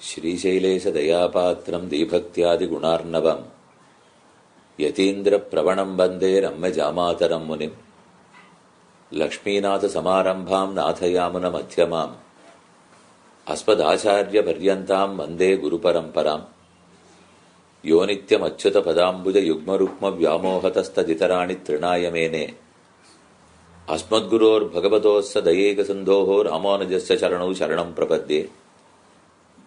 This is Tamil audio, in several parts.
श्रीशैलेशदयापात्रं दीभक्त्यादिगुणार्णवम् यतीन्द्रप्रवणं वन्दे रम्यजामातरं मुनिम् लक्ष्मीनाथसमारम्भां नाथयामुनमध्यमाम् अस्मदाचार्यपर्यन्तां वन्दे गुरुपरम्पराम् यो नित्यमच्युतपदाम्बुजयुग्मरुक्मव्यामोहतस्तदितराणि तृणाय मेने अस्मद्गुरोर्भगवतोऽस्य दयैकसिन्धोः रामानुजस्य चरणौ शरणं प्रपद्ये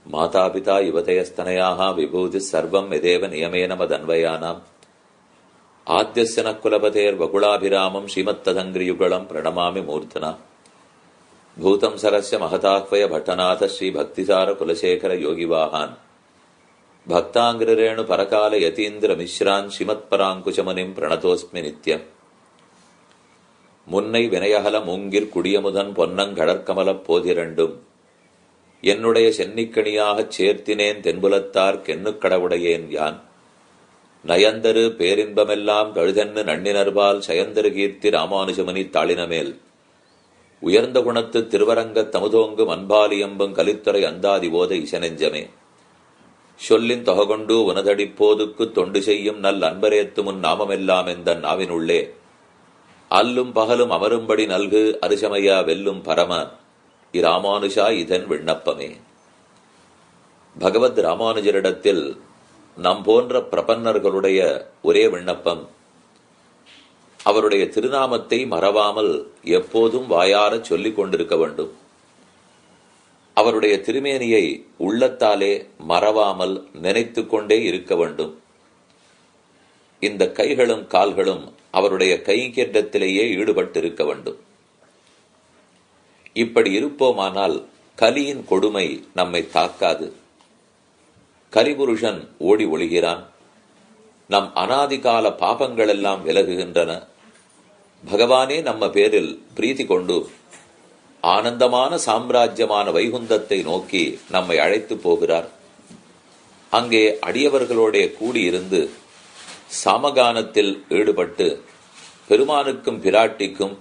मातापिता युवतयस्तनयाः विभूतिः सर्वं यदेव नियमेन मदन्वयानाम् आद्यस्य नः कुलपतेर्वकुलाभिरामं श्रीमत्तदङ्घ्रियुगलं प्रणमामि मूर्धना भूतं सरस्य महताह्वय भट्टनाथ श्रीभक्तिसारकुलशेखर योगिवाहान् भक्ताङ्घ्रिरेणु परकाल यतीन्द्रमिश्रान् श्रीमत्पराङ्कुशमुनिं प्रणतोऽस्मि नित्यम् முன்னை வினயகல மூங்கிற் குடியமுதன் பொன்னங்கடற்கமலப் போதிரண்டும் என்னுடைய சென்னிக்கணியாகச் சேர்த்தினேன் தென்புலத்தார் கென்னுக்கடவுடையேன் யான் நயந்தரு பேரின்பமெல்லாம் தழுதென்னு நன்னினர்பால் சயந்தரு கீர்த்தி ராமானுஜமுனி தாளினமேல் உயர்ந்த குணத்து திருவரங்கத் தமுதோங்கும் அன்பாலியம்பும் கலித்துறை அந்தாதி ஓத இசனெஞ்சமே சொல்லின் தொககொண்டு உனதடிப்போதுக்கு தொண்டு செய்யும் நல் அன்பரேத்து முன் நாமமெல்லாம் எந்த நாவினுள்ளே அல்லும் பகலும் அமரும்படி நல்கு அரிசமையா வெல்லும் பரம இராமானுஷா இதன் விண்ணப்பமே. பகவத் ராமானுஜரிடத்தில் நம் போன்ற பிரபன்னர்களுடைய ஒரே விண்ணப்பம், அவருடைய திருநாமத்தை மறவாமல் எப்போதும் வாயார சொல்லிக் கொண்டிருக்க வேண்டும். அவருடைய திருமேனியை உள்ளத்தாலே மறவாமல் நினைத்து கொண்டே இருக்க வேண்டும். இந்த கைகளும் கால்களும் அவருடைய கைங்கேற்றத்திலேயே ஈடுபட்டிருக்க வேண்டும். இப்படி இருப்போமானால் கலியின் கொடுமை நம்மை தாக்காது. கலிபுருஷன் ஓடி ஒளிகிறான். நம் அனாதிகால பாபங்கள் எல்லாம் விலகுகின்றன. பகவானே நம்ம பேரில் பிரீத்தி கொண்டு ஆனந்தமான சாம்ராஜ்யமான வைகுந்தத்தை நோக்கி நம்மை அழைத்து போகிறார். அங்கே அடியவர்களோட கூடியிருந்து சாமகானத்தில் ஈடுபட்டு பெருமானுக்கும் பிராட்டிக்கும்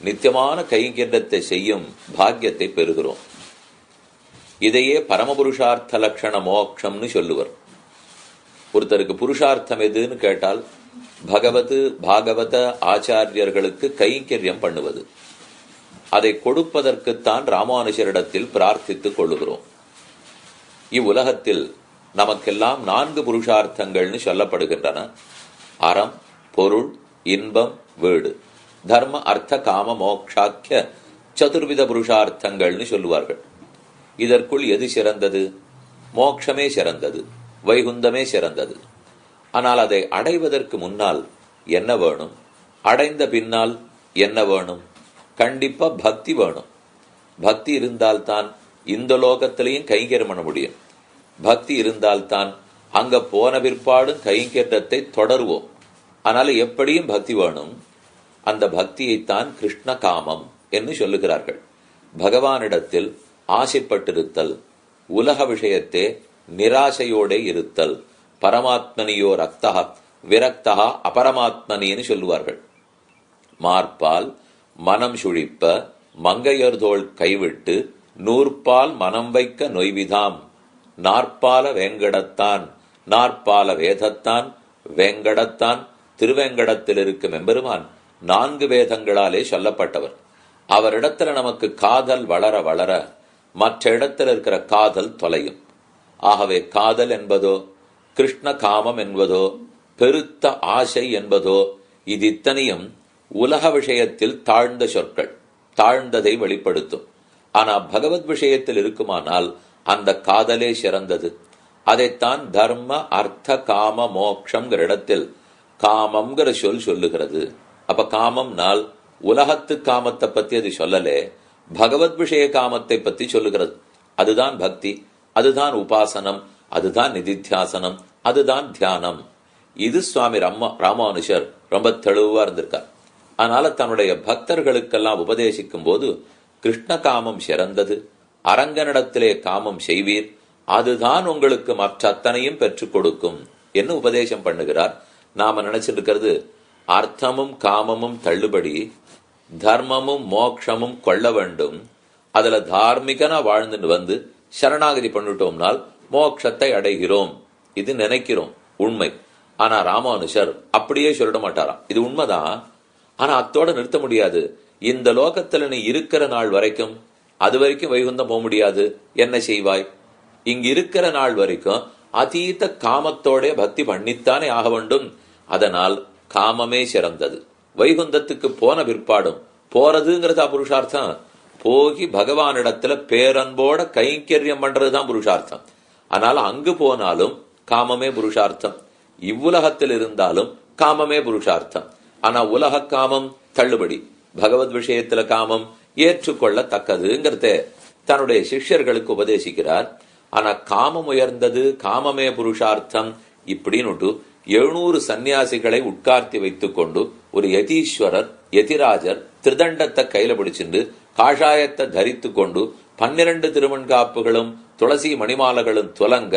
நித்தியமான கைங்கரியத்தை செய்யும் பாக்கியத்தை பெறுகிறோம். இதையே பரமபுருஷார்த்த லட்சண மோட்சம்னு சொல்லுவர். ஒருத்தருக்கு புருஷார்த்தம் எதுன்னு கேட்டால் பாகவத ஆச்சாரியர்களுக்கு கைங்கரியம் பண்ணுவது. அதை கொடுப்பதற்குத்தான் ராமானுஜரிடத்தில் பிரார்த்தித்துக் கொள்ளுகிறோம். இவ்வுலகத்தில் நமக்கெல்லாம் 4 புருஷார்த்தங்கள்னு சொல்லப்படுகின்றன. அறம், பொருள், இன்பம், வீடு. தர்ம அர்த்த காம மோக்ஷாக்கிய சதுர்வித புருஷார்த்தங்கள்னு சொல்லுவார்கள். இதற்குள் எது சிறந்தது? மோட்சமே சிறந்தது, வைகுந்தமே சிறந்தது. ஆனால் அதை அடைவதற்கு முன்னால் என்ன வேணும்? அடைந்த பின்னால் என்ன வேணும்? கண்டிப்பா பக்தி வேணும். பக்தி இருந்தால்தான் இந்த லோகத்திலையும் கைங்கரியம் பண்ண முடியும். பக்தி இருந்தால்தான் அங்க போன பிற்பாடும் கைங்கேற்றத்தை தொடருவோம். அதனால எப்படியும் பக்தி வேணும். அந்த பக்தியைத்தான் கிருஷ்ண காமம் என்று சொல்லுகிறார்கள். பகவானிடத்தில் ஆசைப்பட்டிருத்தல், உலக விஷயத்தே நிராசையோட இருத்தல். பரமாத்மனியோ ரக்தா விரக்தா அபரமாத்மனின்னு சொல்லுவார்கள். மார்பால் மனம் சுழிப்ப மங்கையர்தோள் கைவிட்டு நூற்பால் மனம் வைக்க நொய்விதாம் நாற்பால வேங்கடத்தான் நாற்பால வேதத்தான் வேங்கடத்தான். திருவேங்கடத்தில் இருக்கும் எம்பெருமான் 4 வேதங்களாலே சொல்லப்பட்டவர். அவரிடத்துல நமக்கு காதல் வளர வளர மற்ற இடத்துல இருக்கிற காதல் தொலையும். ஆகவே காதல் என்பதோ கிருஷ்ண காமம் என்பதோ பெருத்த ஆசை என்பதோ இது இத்தனையும் உலக விஷயத்தில் தாழ்ந்த சொற்கள், தாழ்ந்ததை வெளிப்படுத்தும். ஆனா பகவத் விஷயத்தில் இருக்குமானால் அந்த காதலே சிறந்தது. அதைத்தான் தர்ம அர்த்த காம மோக்ஷங்கிற இடத்தில் காமம்ங்கிற சொல்லுகிறது. அப்ப காமம்னால் உலகத்து காமத்தை பத்தி அது சொல்லலே, பகவத் விஷய காமத்தை பத்தி சொல்லுகிறது. அதுதான் பக்தி, அதுதான் உபாசனம், அதுதான் நிதித்தியாசனம், அதுதான் தியானம். இது சுவாமி ராமானுஜர் ரொம்ப தெளிவா இருந்திருக்கார். அதனால தன்னுடைய பக்தர்களுக்கெல்லாம் உபதேசிக்கும் போது கிருஷ்ண காமம் சிறந்தது, அரங்கனிடத்திலே காமம் செய்வீர், அதுதான் உங்களுக்கு மற்ற அத்தனையும் பெற்றுக் கொடுக்கும் என்று உபதேசம் பண்ணுகிறார். நாம நினைச்சிட்டு இருக்கிறது அர்த்தமும் காமமும் தள்ளுபடி, தர்மமும் மோட்சமும் கொள்ள வேண்டும், அதுல தார்மீகனா வாழ்ந்துட்டு வந்து சரணாகதி பண்ணிட்டோம்னால் மோட்சத்தை அடைகிறோம், இது நினைக்கிறோம், உண்மை. ஆனா ராமானுஷர் அப்படியே சொல்லிட மாட்டாராம். இது உண்மைதான், ஆனா அத்தோட நிறுத்த முடியாது. இந்த லோகத்துல நீ இருக்கிற நாள் வரைக்கும், அது வரைக்கும் வைகுந்தம் போக முடியாது. என்ன செய்வாய்? இங்க இருக்கிற நாள் வரைக்கும் அதீத காமத்தோட பக்தி பண்ணித்தானே ஆக வேண்டும். அதனால் காமமே சிறந்தது. வைகுந்தத்துக்கு போன பிற்பாடும் போறதுங்கிறதா புருஷார்த்தம். போகி பகவானிடத்துல பேரன்போட கைங்கரியம் பண்றதுதான் புருஷார்த்தம். அதனால அங்கு போனாலும் காமமே புருஷார்த்தம், இவ்வுலகத்தில் இருந்தாலும் காமமே புருஷார்த்தம். ஆனா உலக காமம் தள்ளுபடி, பகவத் விஷயத்துல காமம் ஏற்றுக்கொள்ளத்தக்கதுங்கிறத தன்னுடைய சிஷ்யர்களுக்கு உபதேசிக்கிறார். ஆனா காமம் உயர்ந்தது, காமமே புருஷார்த்தம் இப்படின்னு 700 சன்னியாசிகளை உட்கார்த்தி வைத்துக் கொண்டு ஒரு யதீஸ்வரர் யதிராஜர் திருதண்டத்தை கையில பிடிச்சிட்டு காஷாயத்தை தரித்து கொண்டு 12 திருமண்காப்புகளும் துளசி மணிமாலைகளும் துலங்க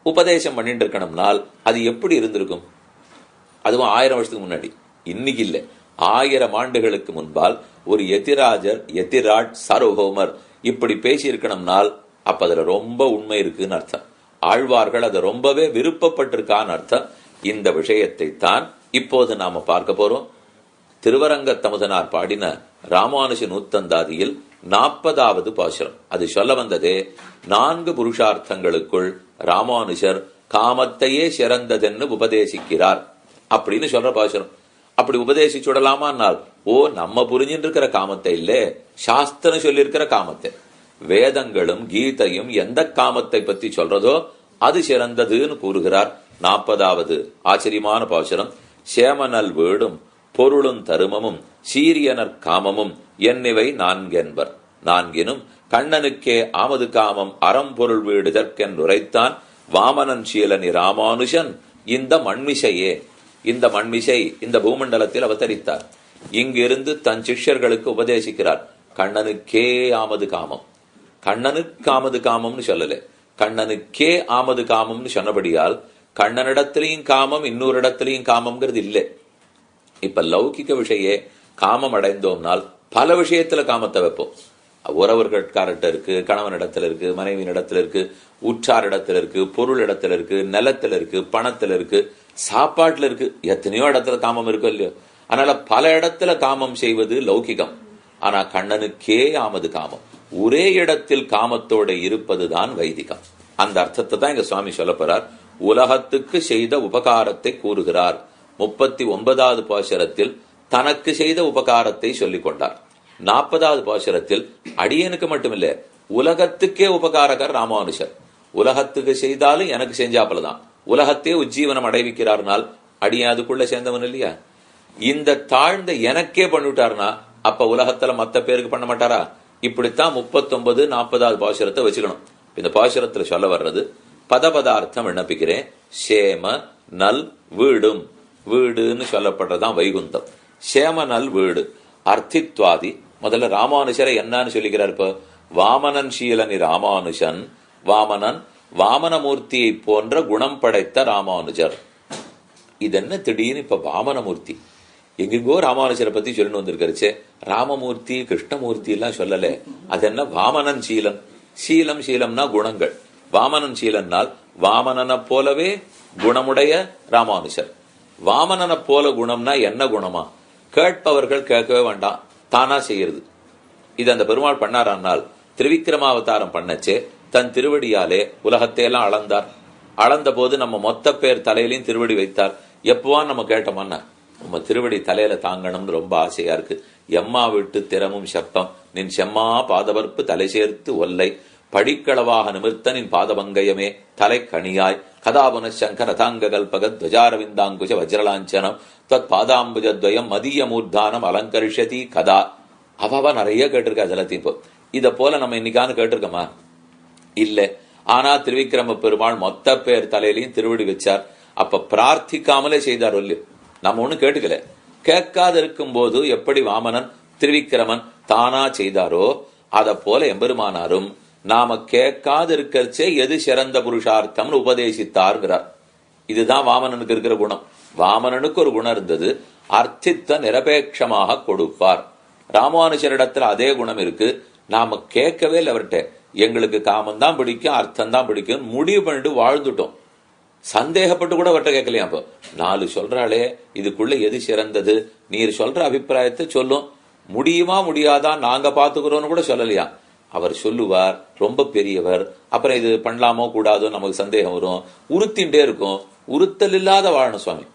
உபதேசம் பண்ணிட்டு இருக்கணும்னால் அது எப்படி இருந்திருக்கும்? அதுவும் 1000 வருஷத்துக்கு முன்னாடி, இன்னைக்கு இல்ல, 1000 ஆண்டுகளுக்கு முன்பால் ஒரு யதிராஜர் யதிராட் சார்வபௌமர் இப்படி பேசி இருக்கணும்னால் அப்ப அதுல ரொம்ப உண்மை இருக்குன்னு அர்த்தம். ஆழ்வார்கள் அதை ரொம்பவே விருப்பப்பட்டிருக்கான்னு அர்த்தம். இந்த விஷயத்தை தான் இப்போது நாம பார்க்க போறோம். திருவரங்க தமுதனார் பாடின ராமானுஜ நூத்தந்தாதியில் 40வது பாசுரம். அது சொல்ல வந்ததே 4 புருஷார்த்தங்களுக்குள் ராமானுஜர் காமத்தையே சிறந்ததென்னு உபதேசிக்கிறார் அப்படின்னு சொல்ற பாசுரம். அப்படி உபதேசிச்சுடலாமான்னால், ஓ நம்ம புரிஞ்சிட்டு இருக்கிற காமத்தை இல்ல, சாஸ்திரம் சொல்லி இருக்கிற காமத்தை, வேதங்களும் கீதையும் எந்த காமத்தை பத்தி சொல்றதோ அது சிறந்ததுன்னு கூறுகிறார். 40வது ஆச்சரியமான பாசுரம். சேமனல் வீடும் பொருளும் தருமமும் சீரியனர் காமமும் என்னிவை 4 என்பர். 4 கண்ணனுக்கே ஆமது காமம் அறம்பொருள் வீடு இதற்கென்றுரைத்தான் வாமனன் சீலனி ராமானுஜன் இந்த மண்மிசையே. இந்த மண்மிசை இந்த பூமண்டலத்தில் அவதரித்தார். இங்கிருந்து தன் சிஷ்யர்களுக்கு உபதேசிக்கிறார். கண்ணனுக்கே ஆமது காமம், கண்ணனுக்கு ஆமது காமம்னு சொல்லல, கண்ணனுக்கே ஆமது காமம்னு சொன்னபடியால் கண்ணனிடத்திலையும் காமம் இன்னொரு இடத்திலையும் காமம்ங்கிறது இல்லை. இப்ப லௌகிக விஷயே காமம் அடைந்தோம்னால் பல விஷயத்துல காமத்தை வைப்போம். உறவர்கார்ட்ட இருக்கு, கணவன் இடத்துல இருக்கு, மனைவியின் இடத்துல இருக்கு, உற்றார் இடத்துல இருக்கு, பொருள் இடத்துல இருக்கு, நிலத்துல இருக்கு, பணத்துல இருக்கு, சாப்பாட்டுல இருக்கு, எத்தனையோ இடத்துல காமம் இருக்கும் இல்லையோ. அதனால பல இடத்துல காமம் செய்வது லௌகிகம். ஆனா கண்ணனுக்கே ஆமது காமம், ஒரே இடத்தில் காமத்தோட இருப்பதுதான் வைதிகம். அந்த அர்த்தத்தை தான் இங்க சுவாமி சொல்ல போறார். உலகத்துக்கு செய்த உபகாரத்தை கூறுகிறார். 39வது பாசுரத்தில் தனக்கு செய்த உபகாரத்தை சொல்லிக் கொண்டார். 40வது பாசுரத்தில் அடியனுக்கு மட்டுமில்ல உலகத்துக்கே உபகாரகர் ராமானுஜர். உலகத்துக்கு செய்தாலும் எனக்கு செஞ்சாப்பலதான், உலகத்தே உஜ்ஜீவனம் அடைவிக்கிறார்னால் அடியன் அதுக்குள்ள சேர்ந்தவன் இல்லையா? இந்த தாழ்ந்த எனக்கே பண்ணிவிட்டார்னா அப்ப உலகத்துல மத்த பேருக்கு பண்ண மாட்டாரா? இப்படித்தான் 39, 40வது பாசுரத்தை வச்சுக்கணும். இந்த பாசுரத்துல சொல்ல வர்றது பதபதார்த்தம் விண்ணப்பிக்கிறேன். சேம நல் வீடும், வீடுன்னு சொல்லப்படுறதான் வைகுந்தம். சேம நல் வீடு அர்த்தித்வாதி. முதல்ல ராமானுஜரை என்னன்னு சொல்லிக்கிறார். இப்ப வாமனன் சீலனி ராமானுஜன், வாமனன் வாமனமூர்த்தியை போன்ற குணம் படைத்த ராமானுஜர். இது என்ன திடீர்னு இப்ப வாமனமூர்த்தி? எங்கெங்கோ ராமானுஜரை பத்தி சொல்லணும் வந்திருக்கிறச்சே, ராமமூர்த்தி கிருஷ்ணமூர்த்தி எல்லாம் சொல்லல. அது என்ன வாமனன் சீலன்? சீலம் சீலம்னா குணங்கள். வாமனன் சீலன்னால் வாமனனை போலவே குணமுடைய ராமானுஜர். வாமனனை போல குணம்னா என்ன குணமா? கேட்பவர்கள் கேட்கவே வேண்டாம், தானா செய்யறது. இது அந்த பெருமாள் பண்ணாரானால் திருவிக்கிரமாவதாரம் பண்ணச்சே தன் திருவடியாலே உலகத்தையெல்லாம் அளந்தார். அளந்த போது நம்ம மொத்த பேர் தலையிலையும் திருவடி வைத்தார். எப்பவான் நம்ம கேட்டோம்னா நம்ம திருவடி தலையில தாங்கணும்னு ரொம்ப ஆசையா இருக்கு. எம்மா விட்டு திறமும் செப்பம் நின் செம்மா பாதவர்ப்பு தலை சேர்த்து ஒல்லை படிக்களவாக நிமிர்த்த நின் பாதபங்கயமே தலை கணியாய் கதாபுன சங்கர ரதாங்க கல்பக துவஜாரவிந்தாங்குஜ வஜ்ரலாஞ்சனம் தத் பாதாம்புஜத்வயம் மதிய மூர்தானம் அலங்கரிஷதி கதா. அவ நிறைய கேட்டிருக்கா ஜலத்தி. இப்போ இத போல நம்ம இன்னைக்கானு கேட்டிருக்கோமா? இல்ல. ஆனா திருவிக்கிரம பெருமாள் மொத்த பேர் தலையிலையும் திருவடி வச்சார். அப்ப பிரார்த்திக்காமலே செய்தார் இல்லையோ? நம்ம ஒண்ணு கேட்டுக்கல. கேட்காத இருக்கும் போது எப்படி வாமனன் திருவிக்கிரமன் தானா செய்தாரோ அத போல எம்பெருமானாரும் நாம கேட்காது இருக்கச்சே எது சிறந்த புருஷார்த்தம்னு உபதேசித்தார்கிறார். இதுதான் வாமனனுக்கு இருக்கிற குணம். வாமனனுக்கு ஒரு குணம் இருந்தது, அர்த்தித்த நிரபேட்சமாக கொடுப்பார். ராமானுஜரிடத்துல அதே குணம் இருக்கு. நாம கேட்கவே இல்லை அவர்கிட்ட. எங்களுக்கு காமம் தான் பிடிக்கும், அர்த்தம் தான் பிடிக்கும் முடிவு பண்ணிட்டு வாழ்ந்துட்டோம். சந்தேகப்பட்டு கூட அவர்கிட்ட கேட்கலையா? அப்போ 4 சொல்றாளே, இதுக்குள்ள எது சிறந்தது, நீர் சொல்ற அபிப்பிராயத்தை சொல்லும், முடியுமா முடியாதா நாங்க பாத்துக்கிறோம்னு கூட சொல்லலையா. அவர் சொல்லுவார், ரொம்ப பெரியவர், அப்புறம் இது பண்ணலாமோ கூடாதோ நமக்கு சந்தேகம் வரும், உறுத்தின்றே இருக்கும். உறுத்தல் இல்லாத வாழணும் சுவாமி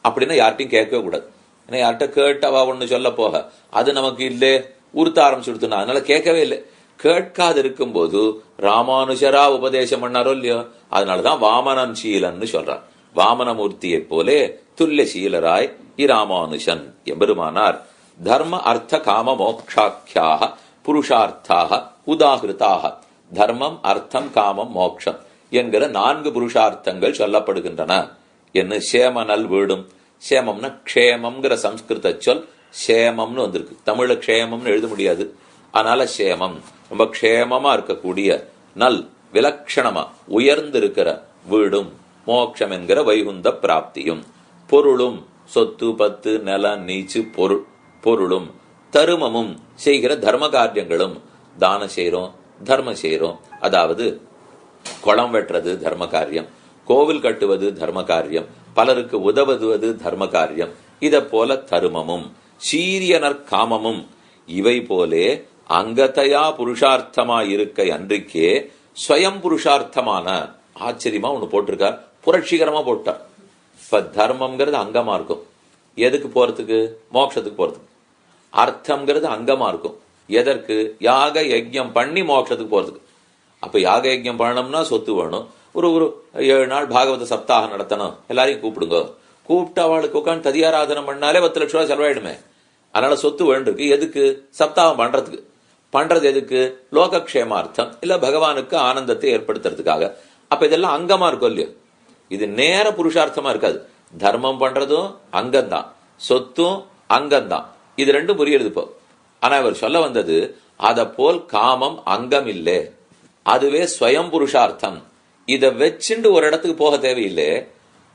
அப்படின்னா யார்ட்டையும் கேட்கவே கூடாது. ஏன்னா யார்கிட்ட கேட்டவா ஒண்ணு சொல்ல போக அது நமக்கு இல்லே உறுத்த ஆரம்பிச்சுடுத்துனா, அதனால கேட்கவே இல்லை. கேட்காது இருக்கும் போது ராமானுஜரா உபதேசம் பண்ணாரோ இல்லையோ, அதனாலதான் வாமனன் சீலன்னு சொல்றார். வாமனமூர்த்தியை போலே துல்லிய சீலராய் இராமானுஷன் எம்பெருமானார் தர்ம அர்த்த காம மோக்ஷாக்கியாக புருஷார்த்தாக உதாகிருத்தாக. தர்மம், அர்த்தம், காமம், மோக்ஷம் என்கிற 4 புருஷார்த்தங்கள் சொல்லப்படுகின்றன. என்ன சேமனல் வீடும், சேமம்னா க்ஷேமம்ங்கிற சம்ஸ்கிருத சொல் சேமம்னு வந்திருக்கு. தமிழ க்ஷேமம்னு எழுத முடியாது, அதனால சேமம் ரொம்ப க்ஷேமமா இருக்கக்கூடிய நல் விலட்சணமா உயர்ந்து இருக்கிற வீடும், மோட்சம் என்கிற வைகுந்த பிராப்தியும், பொருளும் சொத்து பத்து நில நீச்சு பொருளும், தருமமும் செய்கிற தர்ம காரியங்களும், தானம் செய்யறோம் தர்மம் செய்யறோம், அதாவது குளம் வெட்டுறது தர்ம காரியம், கோவில் கட்டுவது தர்ம காரியம், பலருக்கு உதவுவது தர்ம காரியம், இத போல தருமமும் சீரியனர் காமமும் இவை போலே அங்கத்தையா புருஷார்த்தமா இருக்க அன்றைக்கே ஸ்வயம் புருஷார்த்தமான. ஆச்சரியமா ஒண்ணு போட்டிருக்கார், புரட்சிகரமா போட்டார். இப்ப தர்மம்ங்கிறது அங்கமா இருக்கும், எதுக்கு போறதுக்கு, மோட்சத்துக்கு போறதுக்கு. அர்த்தம்ங்கிறது அங்கமா இருக்கும், எதற்கு, யாக யஜ்யம் பண்ணி மோட்சத்துக்கு போறதுக்கு. அப்ப யாக யஜ்யம் பண்ணணும்னா சொத்து வேணும். ஒரு 7 நாள் பாகவத சப்தாகம் நடத்தணும், எல்லாரையும் கூப்பிடுங்க. கூப்பிட்டு அவளுக்கு உட்காந்து ததியாராதனம் பண்ணாலே 10 லட்சம் ரூபாய் செலவாயிடுமே. அதனால சொத்து வேண்டிருக்கு, எதுக்கு, சப்தாகம் பண்றதுக்கு. பண்றது எதுக்கு, லோகக்ஷேமார்த்தம், இல்ல பகவானுக்கு ஆனந்தத்தை ஏற்படுத்துறதுக்காக. அப்ப இதெல்லாம் அங்கமா இருக்கும் இல்லையோ, இது நேர புருஷார்த்தமா இருக்காது. தர்மம் பண்றதும் அங்கம்தான், சொத்தும் அங்கம்தான், இது ரெண்டும் புரியுது இப்போ. ஆனா இவர் சொல்ல வந்தது, அத போல் காமம் அங்கம் இல்லை, அதுவே ஸ்வயம் புருஷார்த்தம். இத வச்சுண்டு ஒரு இடத்துக்கு போக தேவையில்லை,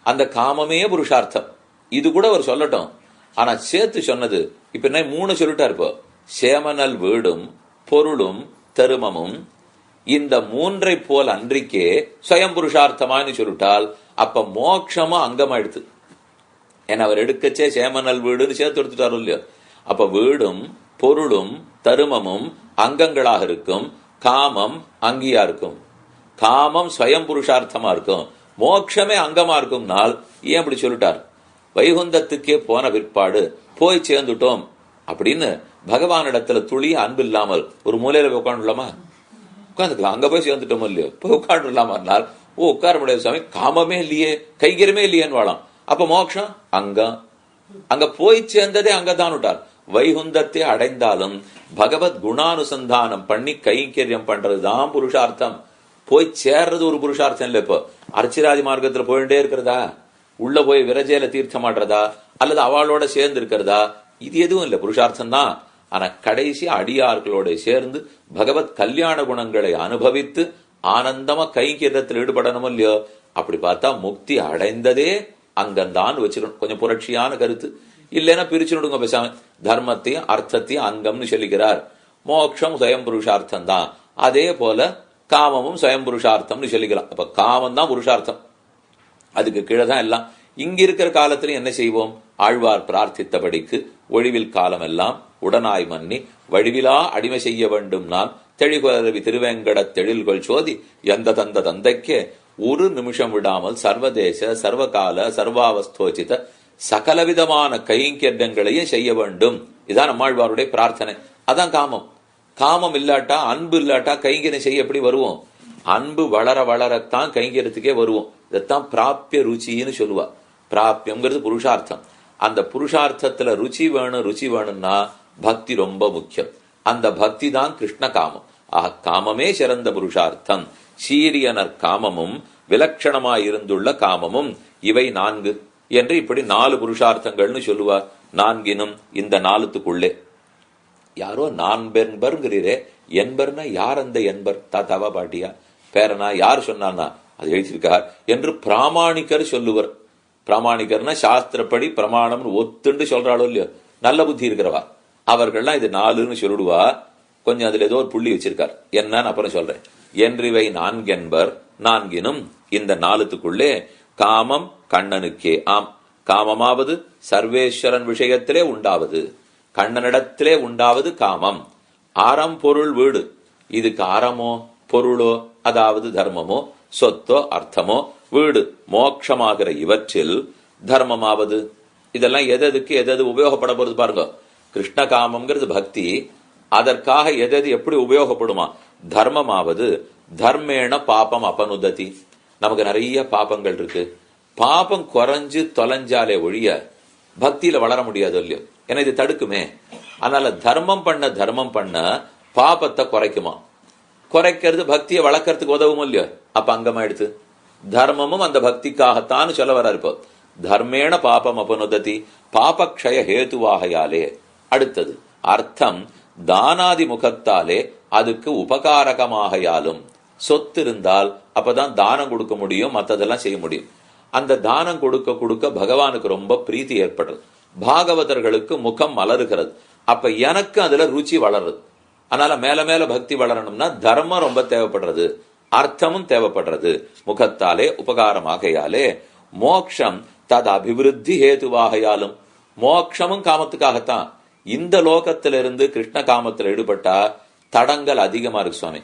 அந்த காமமே புருஷார்த்தம். இது கூட அவர் சொல்லட்டும், ஆனா சேர்த்து சொன்னது இப்ப என்ன 3 சொல்லிட்டா இருப்போ. சேமனல் வீடும் பொருளும் தருமமும், இந்த 3ஐ போல் அன்றைக்கே ஸ்வயம் புருஷார்த்தமானு சொல்லிட்டால் அப்ப மோட்சமா அங்கமாயிடுது. ஏன்னா அவர் எடுக்கச்சே சேமனல் வீடுன்னு சேர்த்து எடுத்துட்டாரோ இல்லையோ. அப்ப வீடும் பொருளும் தருமமும் அங்கங்களாக இருக்கும், காமம் அங்கியா இருக்கும். காமம் ஸ்வயம் புருஷார்த்தமா இருக்கும், மோட்சமே அங்கமா இருக்கும்னால் ஏன் அப்படி சொல்லிட்டார்? வைகுந்தத்துக்கே போன பிற்பாடு போய் சேர்ந்துட்டோம் அப்படின்னு பகவானிடத்துல துளி அன்பு இல்லாமல் ஒரு மூலையில போய் உட்காந்துலாமா? உட்காந்துக்கலாம். அங்க போய் சேர்ந்துட்டோம் இல்லையோ, போய் உட்காந்துலாமானால் உட்கார முடியாது சுவாமி, காமமே இல்லையே, கைகரமே இல்லையேன்னு வாழாம். அப்ப மோட்சம் அங்க போய் சேர்ந்ததே அங்கதான் விட்டார். வைகுந்தத்தை அடைந்தாலும் பகவத் குணானுசந்தானம் பண்ணி கைங்கரியம் பண்றதுதான் புருஷார்த்தம். போய் சேர்றது ஒரு புருஷார்த்தம் இல்ல. இப்போ அர்ச்சிராதி மார்க்கத்துல போயிட்டே இருக்கிறதா, உள்ள போய் விரஜையில தீர்த்தமாடுறதா, அல்லது அவளோட சேர்ந்து இருக்கிறதா, இது எதுவும் இல்ல, புருஷார்த்தம் தான். ஆனா கடைசி அடியார்களோட சேர்ந்து பகவத் கல்யாண குணங்களை அனுபவித்து ஆனந்தமா கைங்கரியத்தில் ஈடுபடணும் இல்லையோ. அப்படி பார்த்தா முக்தி அடைந்ததே அங்கம்தான் வச்சுக்கணும். கொஞ்சம் புரட்சியான கருத்து இல்லைன்னா பிரிச்சுடுங்க பேசாம. தர்மத்தையும் அர்த்தத்தையும் அங்கம்னு சொல்லிக்கிறார். மோட்சம் சுயம் புருஷார்த்தம் தான், அதே போல காமமும் சுயம் புருஷார்த்தம்னு சொல்லிக்கலாம். அப்ப காமம் தான் புருஷார்த்தம், அதுக்கு கீழே தான் எல்லாம். இங்க இருக்கிற காலத்துல என்ன செய்வோம்? ஆழ்வார் பிரார்த்தித்தபடிக்கு ஒழிவில் காலம் எல்லாம் உடனாய் மன்னி வழிவிலா அடிமை செய்ய வேண்டும் நான் தெளிகுலவி திருவேங்கட தெழில்கொள் சோதி எந்த தந்த தந்தைக்கே ஒரு நிமிஷம் விடாமல் சர்வதேச சர்வகால சர்வாவஸ்தோச்சித சகலவிதமான கைங்கரியங்களையும் செய்ய வேண்டும். இதான் நம்மாழ்வாருடைய பிரார்த்தனை. அதான் காமம். காமம் இல்லாட்டா, அன்பு இல்லாட்டா கைங்கரியம் செய்ய எப்படி வருவோம்? அன்பு வளர வளரத்தான் கைங்கரியத்துக்கே வருவோம். இதைத்தான் பிராப்பிய ருச்சின்னு சொல்லுவா. பிராப்பியம்ங்கிறது புருஷார்த்தம். அந்த புருஷார்த்தத்துல ருச்சி வேணும்னா பக்தி ரொம்ப முக்கியம். அந்த பக்தி தான் கிருஷ்ண காமம். காமமே சிறந்த புருஷார்த்தம். சீரியனர் காமமும் விலட்சணமாயிருந்துள்ள காமமும் இவை 4 என்று இப்படி 4 புருஷார்த்தங்கள்னு சொல்லுவார். 4னும் இந்த 4த்துக்குள்ளே யாரோ நான்பென்பர்ங்கிறீரே, என்பர்னா யார்? அந்த என்பர் தாத்தாவா பாட்டியா பேரனா யார் சொன்னான்னா அது எழுதியிருக்கார் என்று பிராமணிகர் சொல்லுவர். பிராமணிகர்னா சாஸ்திரப்படி பிரமாணம் ஒத்துண்டு சொல்றாளோ இல்லையோ, நல்ல புத்தி இருக்கிறவா அவர்கள்லாம் இது 4ன்னு சொல்லிடுவா. கொஞ்சம் அதுல ஏதோ ஒரு புள்ளி வச்சிருக்கார், என்னன்னு அப்புறம் சொல்றேன். என்றிவை நான்கென்பர் நான்கினும் இந்த நாலுத்துக்குள்ளே காமம் கண்ணனுக்கே ஆம். காமமாவது சர்வேஸ்வரன் விஷயத்திலே உண்டாவது, கண்ணனிடத்திலே உண்டாவது காமம். ஆரம் பொருள் வீடு, இதுக்கு ஆரமோ பொருளோ அதாவது தர்மமோ சொத்தோ அர்த்தமோ வீடு மோட்சமாகிற இவற்றில் தர்மமாவது, இதெல்லாம் எதுக்கு எது உபயோகப்பட போறது பாருங்க. கிருஷ்ண காமம்ங்கிறது பக்தி, அதற்காக எது எப்படி உபயோகப்படுமா? தர்மமாவது தர்மேண பாபம் அபனுததி. நமக்கு நிறைய பாபங்கள் இருக்கு, பாபம் குறைஞ்சு தொலைஞ்சாலே ஒழிய பக்தியில வளர முடியாது இல்லையோ, ஏன்னா இது தடுக்குமே. அதனால தர்மம் பண்ண பாபத்தை குறைக்குமா? குறைக்கிறது பக்தியை வளர்க்கறதுக்கு உதவும் இல்லையோ. அப்ப அங்கமா எடுத்து தர்மமும் அந்த பக்திக்காகத்தான் சொல்ல வர்றாரு. இப்போ தர்மேண பாபம் அபனுததி, பாபக்ஷய ஹேதுவாகையாலே. அடுத்தது அர்த்தம் தானாதி முகத்தாலே அதுக்கு உபகாரகமாகையாலும். சொத்து இருந்தால் அப்பதான் தானம் கொடுக்க முடியும், மற்றதெல்லாம் செய்ய முடியும். அந்த தானம் கொடுக்க பகவானுக்கு ரொம்ப பிரீத்தி ஏற்படுறது, பாகவதர்களுக்கு முகம் மலருகிறது. அப்ப எனக்கு அதுல ருச்சி வளருது. அதனால மேல மேல பக்தி வளரணும்னா தர்மம் ரொம்ப தேவைப்படுறது, அர்த்தமும் தேவைப்படுறது. முகத்தாலே உபகாரமாகையாலே மோக்ஷம் தது அபிவிருத்தி ஹேதுவாகையாலும். மோக்ஷமும் காமத்துக்காகத்தான். இந்த லோகத்திலிருந்து கிருஷ்ண காமத்தில் ஈடுபட்டா தடங்கள் அதிகமா இருக்கு சுவாமி.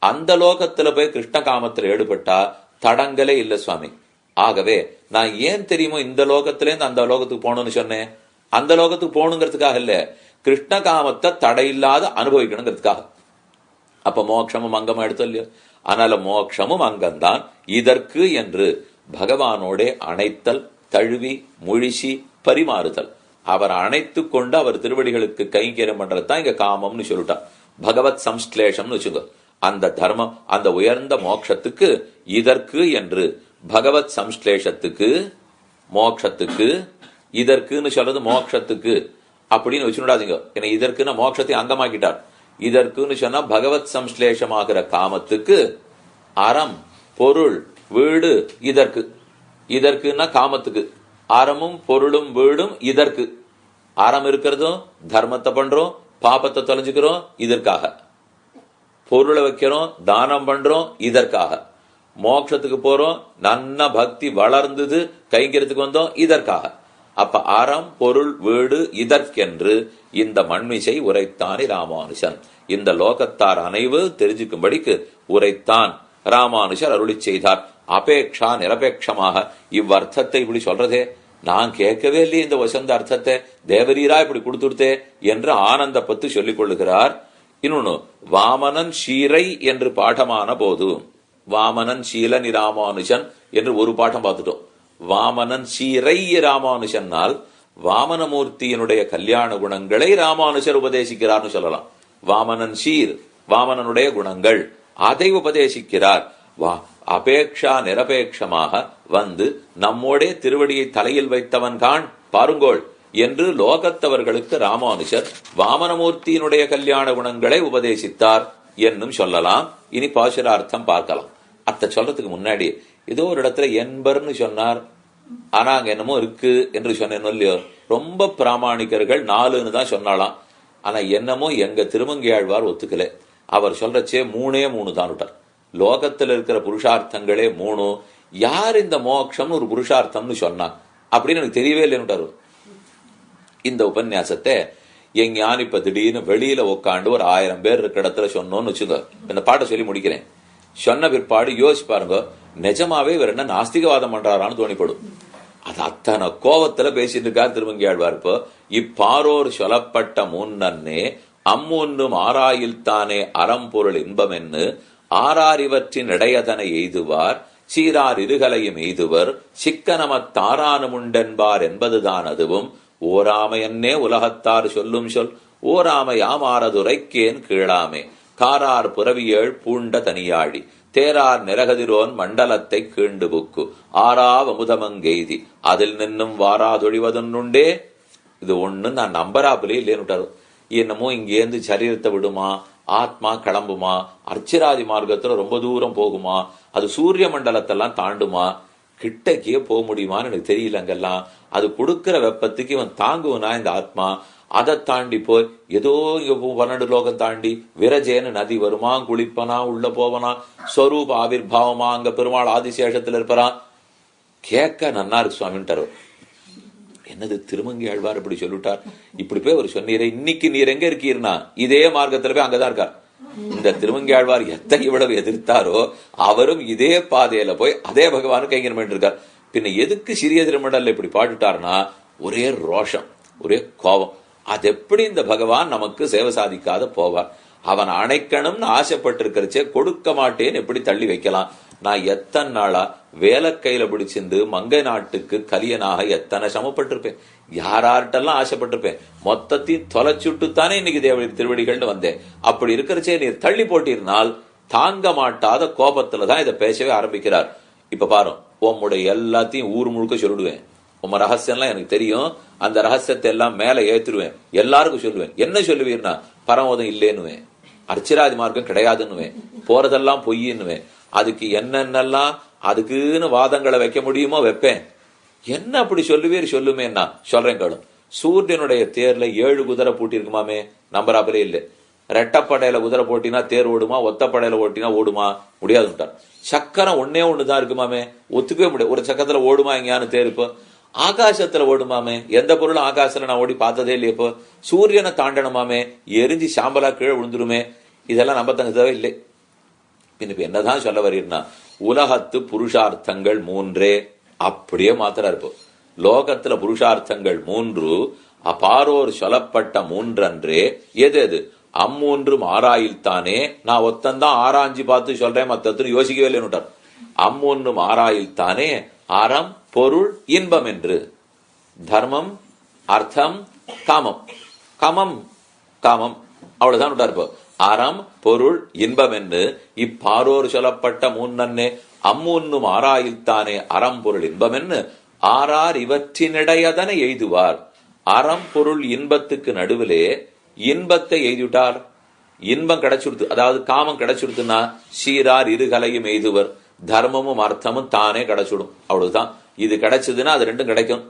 அந்த லோகத்துல போய் கிருஷ்ண காமத்தில் ஈடுபட்டா தடங்களே இல்ல சுவாமி. ஆகவே நான் ஏன் தெரியுமோ இந்த லோகத்திலேருந்து அந்த லோகத்துக்கு போகணும்னு சொன்னேன். அந்த லோகத்துக்கு போகணுங்கிறதுக்காக இல்ல, கிருஷ்ண காமத்தை தடையில்லாத அனுபவிக்கணுங்கிறதுக்காக. அப்ப மோட்சமும் அங்கமா எடுத்தோம் இல்லையோ. அதனால மோட்சமும் அங்கம்தான். இதற்கு என்று பகவானோட அணைத்தல், தழுவி முழிசி பரிமாறுதல், அவர் அணைத்து கொண்டு அவர் திருவடிகளுக்கு கைங்கரியம் பண்றதுதான் இங்க காமம்னு சொல்லிட்டார். பகவத் சம்ஸ்லேஷம்னு வச்சுங்க. அந்த தர்மம், அந்த உயர்ந்த மோட்சத்துக்கு இதற்கு என்று பகவத் சம்ஸ்லேஷத்துக்கு மோட்சத்துக்கு, இதற்குன்னு சொல்றது மோட்சத்துக்கு அப்படின்னு வச்சுடாதீங்க. ஏன்னா இதற்குன்னு மோட்சத்தை அங்கமாக்கிட்டார். இதற்குன்னு சொன்னா பகவத் சம்ஸ்லேஷமாகிற காமத்துக்கு அறம் பொருள் வீடு. இதற்கு, இதற்குன்னா காமத்துக்கு அறமும் பொருளும் வீடும். இதற்கு அறம் இருக்கிறதும் தர்மத்தை பண்றோம், பாபத்தை தொலைஞ்சுக்கிறோம் இதற்காக, பொருளை வைக்கிறோம், தானம் பண்றோம் இதற்காக, மோட்சத்துக்கு போறோம், நன்ன பக்தி வளர்ந்தது கைங்கிறதுக்கு வந்தோம் இதற்காக. அப்ப அறம் பொருள் வீடு இதற்கென்று இந்த மண்மிசை உரைத்தானே ராமானுஷன். இந்த லோகத்தார் அனைவு தெரிஞ்சுக்கும்படிக்கு உரைத்தான் ராமானுஷர் அருளி செய்தார். அபேக்ஷா நிரபேட்சமாக இவ்வர்த்தத்தை இப்படி சொல்றதே நான் கேட்கவே இல்லையே, இந்த வசந்த அர்த்தத்தை தேவரீரா இப்படி கொடுத்துடுத்தே என்று ஆனந்த பத்து சொல்லிக் கொள்ளுகிறார். இன்னொன்னு வாமனன் ஷீரை என்று பாடமான போது, வாமனன் ஷீலனி ராமானுஷன் என்று ஒரு பாட்டம் பார்த்துட்டோம். வாமனன் ஷீரை ராமானுஷன்னால் வாமனமூர்த்தியினுடைய கல்யாண குணங்களை ராமானுஷர் உபதேசிக்கிறார்னு சொல்லலாம். வாமனன் ஷீர் வாமனனுடைய குணங்கள் அதை உபதேசிக்கிறார். அபேக்ஷா நிரபேட்சமாக வந்து நம்மோடே திருவடியை தலையில் வைத்தவன் கான் பாருங்கோள் என்று லோகத்தவர்களுக்கு ராமானுஷர் வாமனமூர்த்தியினுடைய கல்யாண குணங்களை உபதேசித்தார் என்னும் சொல்லலாம். இனி பாசுரார்த்தம் பார்க்கலாம். அத்த சொல்றதுக்கு முன்னாடி ஏதோ ஒரு இடத்துல என்பர்னு சொன்னார், ஆனா அங்க என்னமோ இருக்கு என்று சொன்னேன் இல்லையோ. ரொம்ப பிராமணிகர்கள் 4ன்னு தான் சொன்னாலாம். ஆனா என்னமோ எங்க திருமங்கையாழ்வார் ஒத்துக்கல. அவர் சொல்றச்சே 3 தான் விட்டார். லோகத்துல இருக்கிற புருஷார்த்தங்களே 3, யார் இந்த மோட்சம்னு ஒரு புருஷார்த்தம்னு சொன்னான் அப்படின்னு எனக்கு தெரியவே இல்லைன்னு. இந்த உபன்யாசத்தை எங்க ஞான் இப்ப திடீர்னு வெளியில உட்காந்து ஒரு 1000 பேர் இருக்கிற இடத்துல சொன்னோன்னு வச்சுக்கோ. இந்த பாட்டை சொல்லி முடிக்கிறேன். சொன்ன பிற்பாடு யோசிச்சு பாருங்க, நிஜமாவே இவர் என்ன நாஸ்திகவாதம் பண்றாரான்னு தோணிப்படும். அது அத்தனை கோபத்துல பேசிட்டு இருக்கார் திருமங்கையாழ்வார். இப்போ இப்பாரோர் சொல்லப்பட்ட முன்னே அம்முன்னும் ஆராயில் தானே அறம்பொருள் இன்பம் என்று ஆறார் இவற்றின் இடையதனை எய்துவார், சீரார் இருகலையும் எய்துவர், சிக்கனமத்தாரானும் உண்டென்பார் என்பதுதான் அதுவும். ஓராமையன்னே உலகத்தார் சொல்லும் சொல், ஓராமை ஆமாறதுரைக்கேன் கீழாமே, காரார் புறவியேள் பூண்ட தனியாழி, தேரார் நிரகதிரோன் மண்டலத்தை கீண்டு புக்கு, ஆறாவமுதமங்கெய்தி அதில் நின்னும் வாராதொழிவதுன்னுண்டே. இது ஒண்ணு நான் நம்பராப்பிலே இல்லேன்னு. என்னமோ இங்கேருந்து சரீரத்தை விடுமா, ஆத்மா கிளம்புமா, அர்ச்சிராதி மார்க்கத்துல ரொம்ப தூரம் போகுமா, அது சூரிய மண்டலத்தெல்லாம் தாண்டுமா, கிட்டக்கே போக முடியுமான்னு எனக்கு தெரியல. அங்கெல்லாம் அது கொடுக்கிற வெப்பத்துக்கு இவன் தாங்குவனா இந்த ஆத்மா, அதை தாண்டி போய் ஏதோ இங்க 12 லோகம் தாண்டி விரஜேன்னு நதி வருமா, குளிப்பனா, உள்ள போவனா, ஸ்வரூப ஆவிர்பாவமா, அங்க பெருமாள் ஆதிசேஷத்துல இருப்பான். கேட்க நன்னா இருக்கு சுவாமின்ட்டார். என்னது திருமங்கி ஆழ்வார் இப்படி சொல்லிட்டார், இப்படி போய் அவர் சொன்னீரே, இன்னைக்கு நீர் எங்க இருக்கீர்னா இதே மார்க்கத்துல போய் அங்கதான் இருக்கார். இந்த திருமங்கி ஆழ்வார் எத்தனை இவ்வளவு எதிர்த்தாரோ அவரும் இதே பாதையில போய் அதே பகவானுக்கு கைங்கரம் பண்ணிட்டு இருக்கார். பின்ன எதுக்கு சிறிய திருமண்டல இப்படி பாட்டுட்டார்னா ஒரே ரோஷம், ஒரே கோபம். அது எப்படி இந்த பகவான் நமக்கு சேவை சாதிக்காத போவார்? அவன் அணைக்கணும்னு ஆசைப்பட்டிருக்கிறச்சே கொடுக்க மாட்டேன்னு எப்படி தள்ளி வைக்கலாம்? நான் எத்தனை நாளா வேலை கையில பிடிச்சிருந்து மங்கை நாட்டுக்கு கலியனாக எத்தனை சமப்பட்டிருப்பேன், யார்ட்டெல்லாம் ஆசைப்பட்டிருப்பேன், மொத்தத்தையும் தொலைச்சுட்டுத்தானே இன்னைக்கு தேவ திருவடிகள்னு வந்தேன். அப்படி இருக்கிறச்சே நீர் தள்ளி போட்டிருந்தால் தாங்க மாட்டாத கோபத்துலதான் இதை பேசவே ஆரம்பிக்கிறார். இப்ப பாரு, உம்முடைய எல்லாத்தையும் ஊர் முழுக்க சொல்லிடுவேன், உம்ம ரகசியம்லாம் எனக்கு தெரியும், அந்த ரகசியத்தை எல்லாம் மேல ஏத்துருவேன், எல்லாருக்கும் சொல்லுவேன். என்ன சொல்லுவீர்னா பரமோதம் இல்லேன்னுவேன், அர்ச்சிராதி மார்க்கம் கிடையாதுன்னுவேன், போறதெல்லாம் பொய்ன்னுவேன். அதுக்கு என்னென்னலாம் அதுக்குன்னு வாதங்களை வைக்க முடியுமோ வைப்பேன். என்ன அப்படி சொல்லுவீர் சொல்லுமேன்னா சொல்றேன் கேளும். சூரியனுடைய தேர்ல 7 குதிரை பூட்டி இருக்குமாமே, நம்பராப்பலே இல்லை. ரெட்டப்படையில குதிரை போட்டினா தேர் ஓடுமா, ஒத்தப்படையில ஓட்டினா ஓடுமா? முடியாதுட்டார். சக்கரம் ஒன்னே ஒண்ணுதான் இருக்குமாமே, ஒத்துக்கவே முடியாது. ஒரு சக்கரத்துல ஓடுமா எங்கேயானு தேர்? இப்போ ஆகாசத்துல ஓடுமாமே, எந்த பொருளும் ஆகாசத்துல நான் ஓடி பார்த்ததே இல்லையே. இப்போ சூரியனை தாண்டணுமாமே, எரிஞ்சு சாம்பலா கீழே விழுந்துருமே. இதெல்லாம் நம்ப தங்கதவே இல்லை. பின்ன என்னதான் சொல்ல வரீர்னா உலகத்து புருஷார்த்தங்கள் 3 அப்படியே மாத்திர இருப்போம். லோகத்துல புருஷார்த்தங்கள் 3 அபாரோர் சொல்லப்பட்ட 3 அன்றே. எது எது அம்மூன்றும் ஆராயில் தானே. நான் ஒத்தந்தான் ஆராய்ஞ்சு பார்த்து சொல்றேன், மத்தத்து யோசிக்கவே இல்லைன்னுட்டார். அம்மூன்றும் ஆராயில் தானே அறம் பொருள் இன்பம் என்று. தர்மம் அர்த்தம் காமம், காமம் காமம் அவ்வளவுதான் விட்டார். இப்போ அறம் பொருள் இன்பம் என்று இப்பாரோர் சொல்லப்பட்ட 3 அம்மூன்னும் ஆராயில் தானே அறம் பொருள் இன்பம் என்று ஆறார் இவற்றினிடையதனை எய்துவார். அறம் பொருள் இன்பத்துக்கு நடுவிலே இன்பத்தை எய்துட்டார். இன்பம் கிடைச்சுடுத்து, அதாவது காமம் கிடைச்சுடுத்துன்னா சீரார் இருகலையும் எய்துவர். தர்மமும் அர்த்தமும் தானே கிடைச்சுடும், அவ்வளவுதான். இது கிடைச்சதுன்னா அது ரெண்டும் கிடைக்கும்.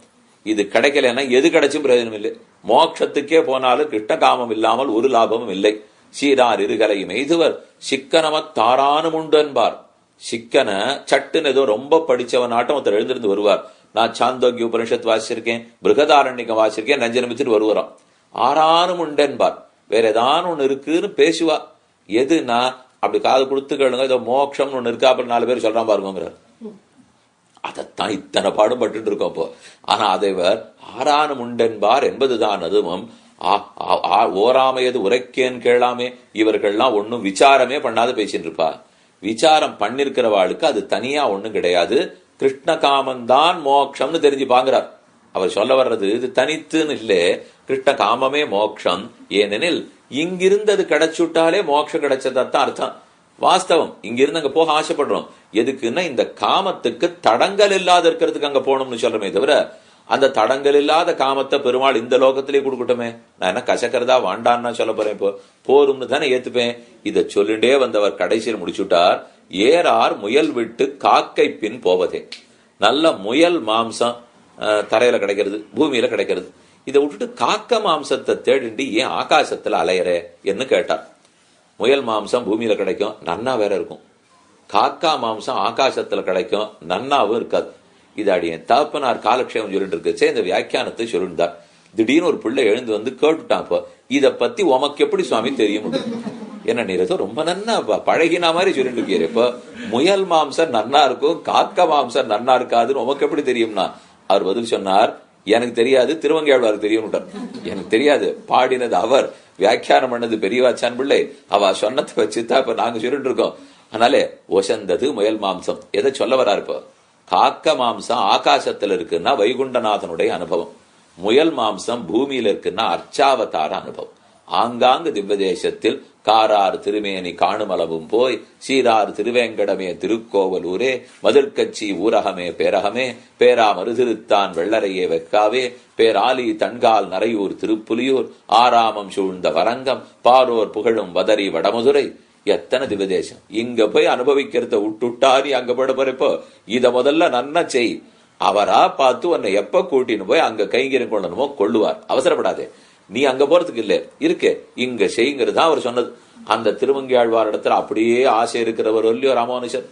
இது கிடைக்கலன்னா எது கிடைச்சும் பிரயோஜனம் இல்லை. மோட்சத்துக்கே போனாலும் கிருஷ்ண காமம் இல்லாமல் ஒரு லாபமும் இல்லை. சீரார் இருகலையும் எய்துவர் சிக்கனமத்தாரானும் உண்டு என்பார். சிக்கன சட்டுன்னு ஏதோ ரொம்ப படிச்சவன் ஆட்டம் ஒருத்தர் எழுந்திருந்து வருவார். நான் சாந்தோக்கிய உபனிஷத் வாசிச்சிருக்கேன், பிருகதாரண்யகம் வாசிச்சிருக்கேன், நஞ்சனமிச்சுட்டு வருவாராம். ஆறானும் உண்டு என்பார். வேற ஏதாவது ஒண்ணு இருக்குன்னு பேசுவா. எதுனா அப்படி காது கொடுத்து கேளுங்க, ஏதோ மோட்சம்னு ஒண்ணு இருக்கா, அப்புறம் 4 பேர் சொல்றான் பாருங்கிறார். அதைத்தான் இத்தனை பாடுபட்டு இருக்கோம் இப்போ. ஆனா அதைவர் ஆறானும் உண்டென்பார் என்பதுதான் அதுவும். ஓராமையது உரைக்கேன் கேளாமே. இவர்கள்லாம் ஒன்னும் விசாரமே பண்ணாத பேசிட்டு இருப்பா. விசாரம் பண்ணிருக்கிறவாளுக்கு அது தனியா ஒண்ணும் கிடையாது. கிருஷ்ண காமந்தான் மோட்சம்னு தெரிஞ்சு பாங்கிறார். அவர் சொல்ல வர்றது இது தனித்துன்னு இல்லே, கிருஷ்ண காமமே மோட்சம். ஏனெனில் இங்கிருந்தது கிடைச்சுட்டாலே மோட்சம் கிடைச்சதான் அர்த்தம். வாஸ்தவம் இங்கிருந்து அங்க போக ஆசைப்படுறோம். எதுக்குன்னா இந்த காமத்துக்கு தடங்கல் இல்லாத இருக்கிறதுக்கு அங்க போகணும்னு சொல்றமே தவிர, அந்த தடங்கல் இல்லாத காமத்தை பெருமாள் இந்த லோகத்திலேயே கொடுக்கட்டுமே. நான் என்ன கசக்கிறதா வாண்டான்னா சொல்ல போறேன். இப்போ போரும்னு தானே ஏத்துப்பேன். இதை சொல்லிண்டே வந்தவர் கடைசியில் முடிச்சுட்டார். ஏறார் முயல் விட்டு காக்கை பின் போவதே. நல்ல முயல் மாம்சம் தரையில கிடைக்கிறது, பூமியில கிடைக்கிறது. இதை விட்டுட்டு காக்க மாம்சத்தை தேடிண்டு ஏன் ஆகாசத்துல அலையறே என்று கேட்டார். முயல் மாம்சம் பூமியில கிடைக்கும், நன்னா வேற இருக்கும். காக்கா மாம்சம் ஆகாசத்துல கிடைக்கும், நன்னாவும் இருக்காது. இது அடியன் தகப்பனார் காலக்ஷேமம் சொல்லிட்டு இருக்குச்சே இந்த வியாக்கியானத்தை சொல்லிருந்தார். திடீர்னு ஒரு பிள்ளை எழுந்து வந்து கேட்டுட்டான். இப்போ இத பத்தி உமக்கு எப்படி சுவாமி தெரியும்? என்ன நீர் ஏதோ ரொம்ப நன்னா பழகினா மாதிரி சொல்லிட்டு இருக்கீரு. இப்போ முயல் மாம்சம் நன்னா இருக்கும், காக்கா மாம்சம் நன்னா இருக்காதுன்னு உமக்கு எப்படி தெரியும்னா அவர் பதில் சொன்னார், எனக்கு தெரியாது, திருவங்கையாழ்வாருக்கு தெரியும். எனக்கு தெரியாது, பாடினது அவர், வியாக்கியானம் பண்ணது பெரியவாச்சான் பிள்ளை, அவ சொன்னதை வச்சுதான் இப்ப நாங்க சொல்லிட்டு இருக்கோம். அதனாலே ஒசந்தது முயல் மாம்சம். எதை சொல்ல வர்றாரு? இப்போ காக்க மாம்சம் ஆகாசத்துல இருக்குன்னா வைகுண்டநாதனுடைய அனுபவம், முயல் மாம்சம் பூமியில இருக்குன்னா அர்ச்சாவதார அனுபவம். ஆங்காங்கு திவ்யதேசத்தில் காரார் திருமேனி காணுமளவும் போய் சீரார் திருவேங்கடமே திருக்கோவலூரே மதிர்கட்சி ஊரகமே பேரகமே பேரா மருதிருத்தான் வெள்ளரையே வெக்காவே பேராலி தன்கால் நரையூர் திருப்புலியூர் ஆராமம் சூழ்ந்த வரங்கம் பாரோர் புகழும் வதரி வடமதுரை. எத்தனை திவ்யதேசம்! இங்க போய் அனுபவிக்கிறத விட்டுட்டாரி அங்க போட போறப்போ இத முதல்ல நன்னா செய். அவரா பார்த்து உன்னை எப்ப கூட்டின்னு போய் அங்க கைங்கரியம் கொள்ளணுமோ கொள்ளுவார். அவசரப்படாதே. நீ அங்க போறதுக்கு இல்ல இருக்கே இங்க செய்யுங்கிறது தான் அவர் சொன்னது. அந்த திருமங்கையாழ்வார் இடத்துல அப்படியே ஆசை இருக்கிறவர் இல்லையோ ராமானுஜர்.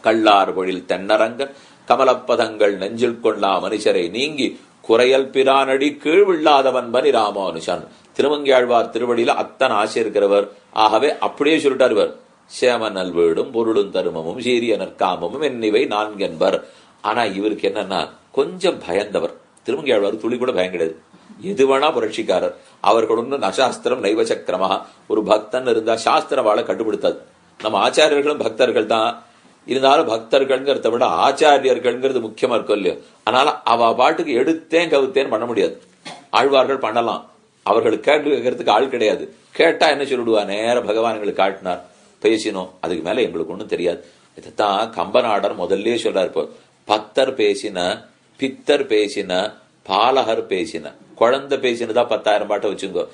கள்ளார் பொழில் தென்னரங்கன் கமலப்பதங்கள் நெஞ்சில் கொள்ளா மனுஷரை நீங்கி குறையல் பிரானடி கீழ்வில்லாதவன் பனி ராமானுஷன். திருமங்கையாழ்வார் திருவடியில அத்தனை ஆசை இருக்கிறவர். ஆகவே அப்படியே சொல்லிட்டார் இவர், சேம நல்வீடும் பொருளும் தருமமும் சீரிய நற்காமமும் என்னிவை நான்கென்பர். ஆனா இவருக்கு என்னன்னா கொஞ்சம் பயந்தவர். திருமங்கையாழ்வார் துளி கூட பயம் கிடையாது. எது வேணா புரட்சிக்காரர். அவர்கள் ஒண்ணு நசாஸ்திரம் நைவசக்கிரமா. ஒரு பக்தன் இருந்தா சாஸ்திர வாழ கட்டுப்படுத்தாது. நம்ம ஆச்சாரியர்களும் பக்தர்கள் தான். இருந்தாலும் பக்தர்கள்ங்கிறத விட ஆச்சாரியர்கள்ங்கிறது முக்கியமா இருக்கும் இல்லையோ. அதனால அவ பாட்டுக்கு எடுத்தேன் கவுத்தேன்னு பண்ண முடியாது. ஆழ்வார்கள் பண்ணலாம். அவர்களுக்கு கேட்டு கேட்கறதுக்கு ஆள் கிடையாது. கேட்டா என்ன சொல்லிடுவா, நேர பகவான் எங்களுக்கு காட்டினார் பேசினோம், அதுக்கு மேல எங்களுக்கு ஒண்ணும் தெரியாது. இதைத்தான் கம்பநாடர் முதல்ல சொல்றாரு. இப்போ பத்தர் பேசின, பித்தர் பேசின, பாலகர் பேசின, குழந்தை பேசினதா 10,000 பாட்டை வச்சுங்கோ.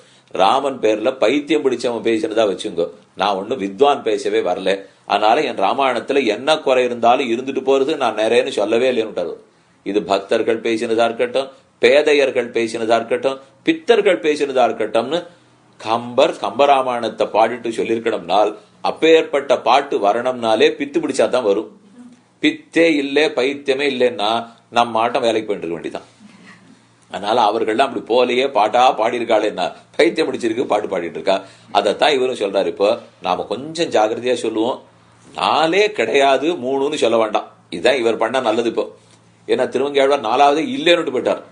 ராமன் பேர்ல பைத்தியம் பிடிச்சவன் பேசினதா வச்சுங்கோ. நான் ஒன்னும் வித்வான் பேசவே வரல. அதனால என் ராமாயணத்துல என்ன குறை இருந்தாலும் இருந்துட்டு போறது நான் நிறையன்னு சொல்லவே இல்லைன்னு. இது பக்தர்கள் பேசினதா இருக்கட்டும், பேதையர்கள் பேசினதா இருக்கட்டும், பித்தர்கள் பேசினதா இருக்கட்டும்னு கம்பராமாயணத்தை பாடிட்டு சொல்லிருக்கணும்னால், அப்பேற்பட்ட பாட்டு வரணும்னாலே பித்து பிடிச்சாதான் வரும். பித்தே இல்லே பைத்தியமே இல்லைன்னா நம்ம ஆட்டம் வேலைக்கு போயிட்டு இருக்க வேண்டியதான். அதனால அவர்கள்லாம் அப்படி போலையே பாட்டா பாடியிருக்காளேன்னா பைத்தியம் பிடிச்சிருக்கு பாட்டு பாடிட்டு இருக்கா. அதைத்தான் இவரும் சொல்றாரு. இப்போ நாம கொஞ்சம் ஜாகிரதையா சொல்லுவோம். 4 கிடையாது 3ன்னு சொல்ல வேண்டாம். இதுதான் இவர் பண்ண நல்லது. இப்போ ஏன்னா திருமங்கையாழ்வார் 4வது இல்லைன்னு போயிட்டார்.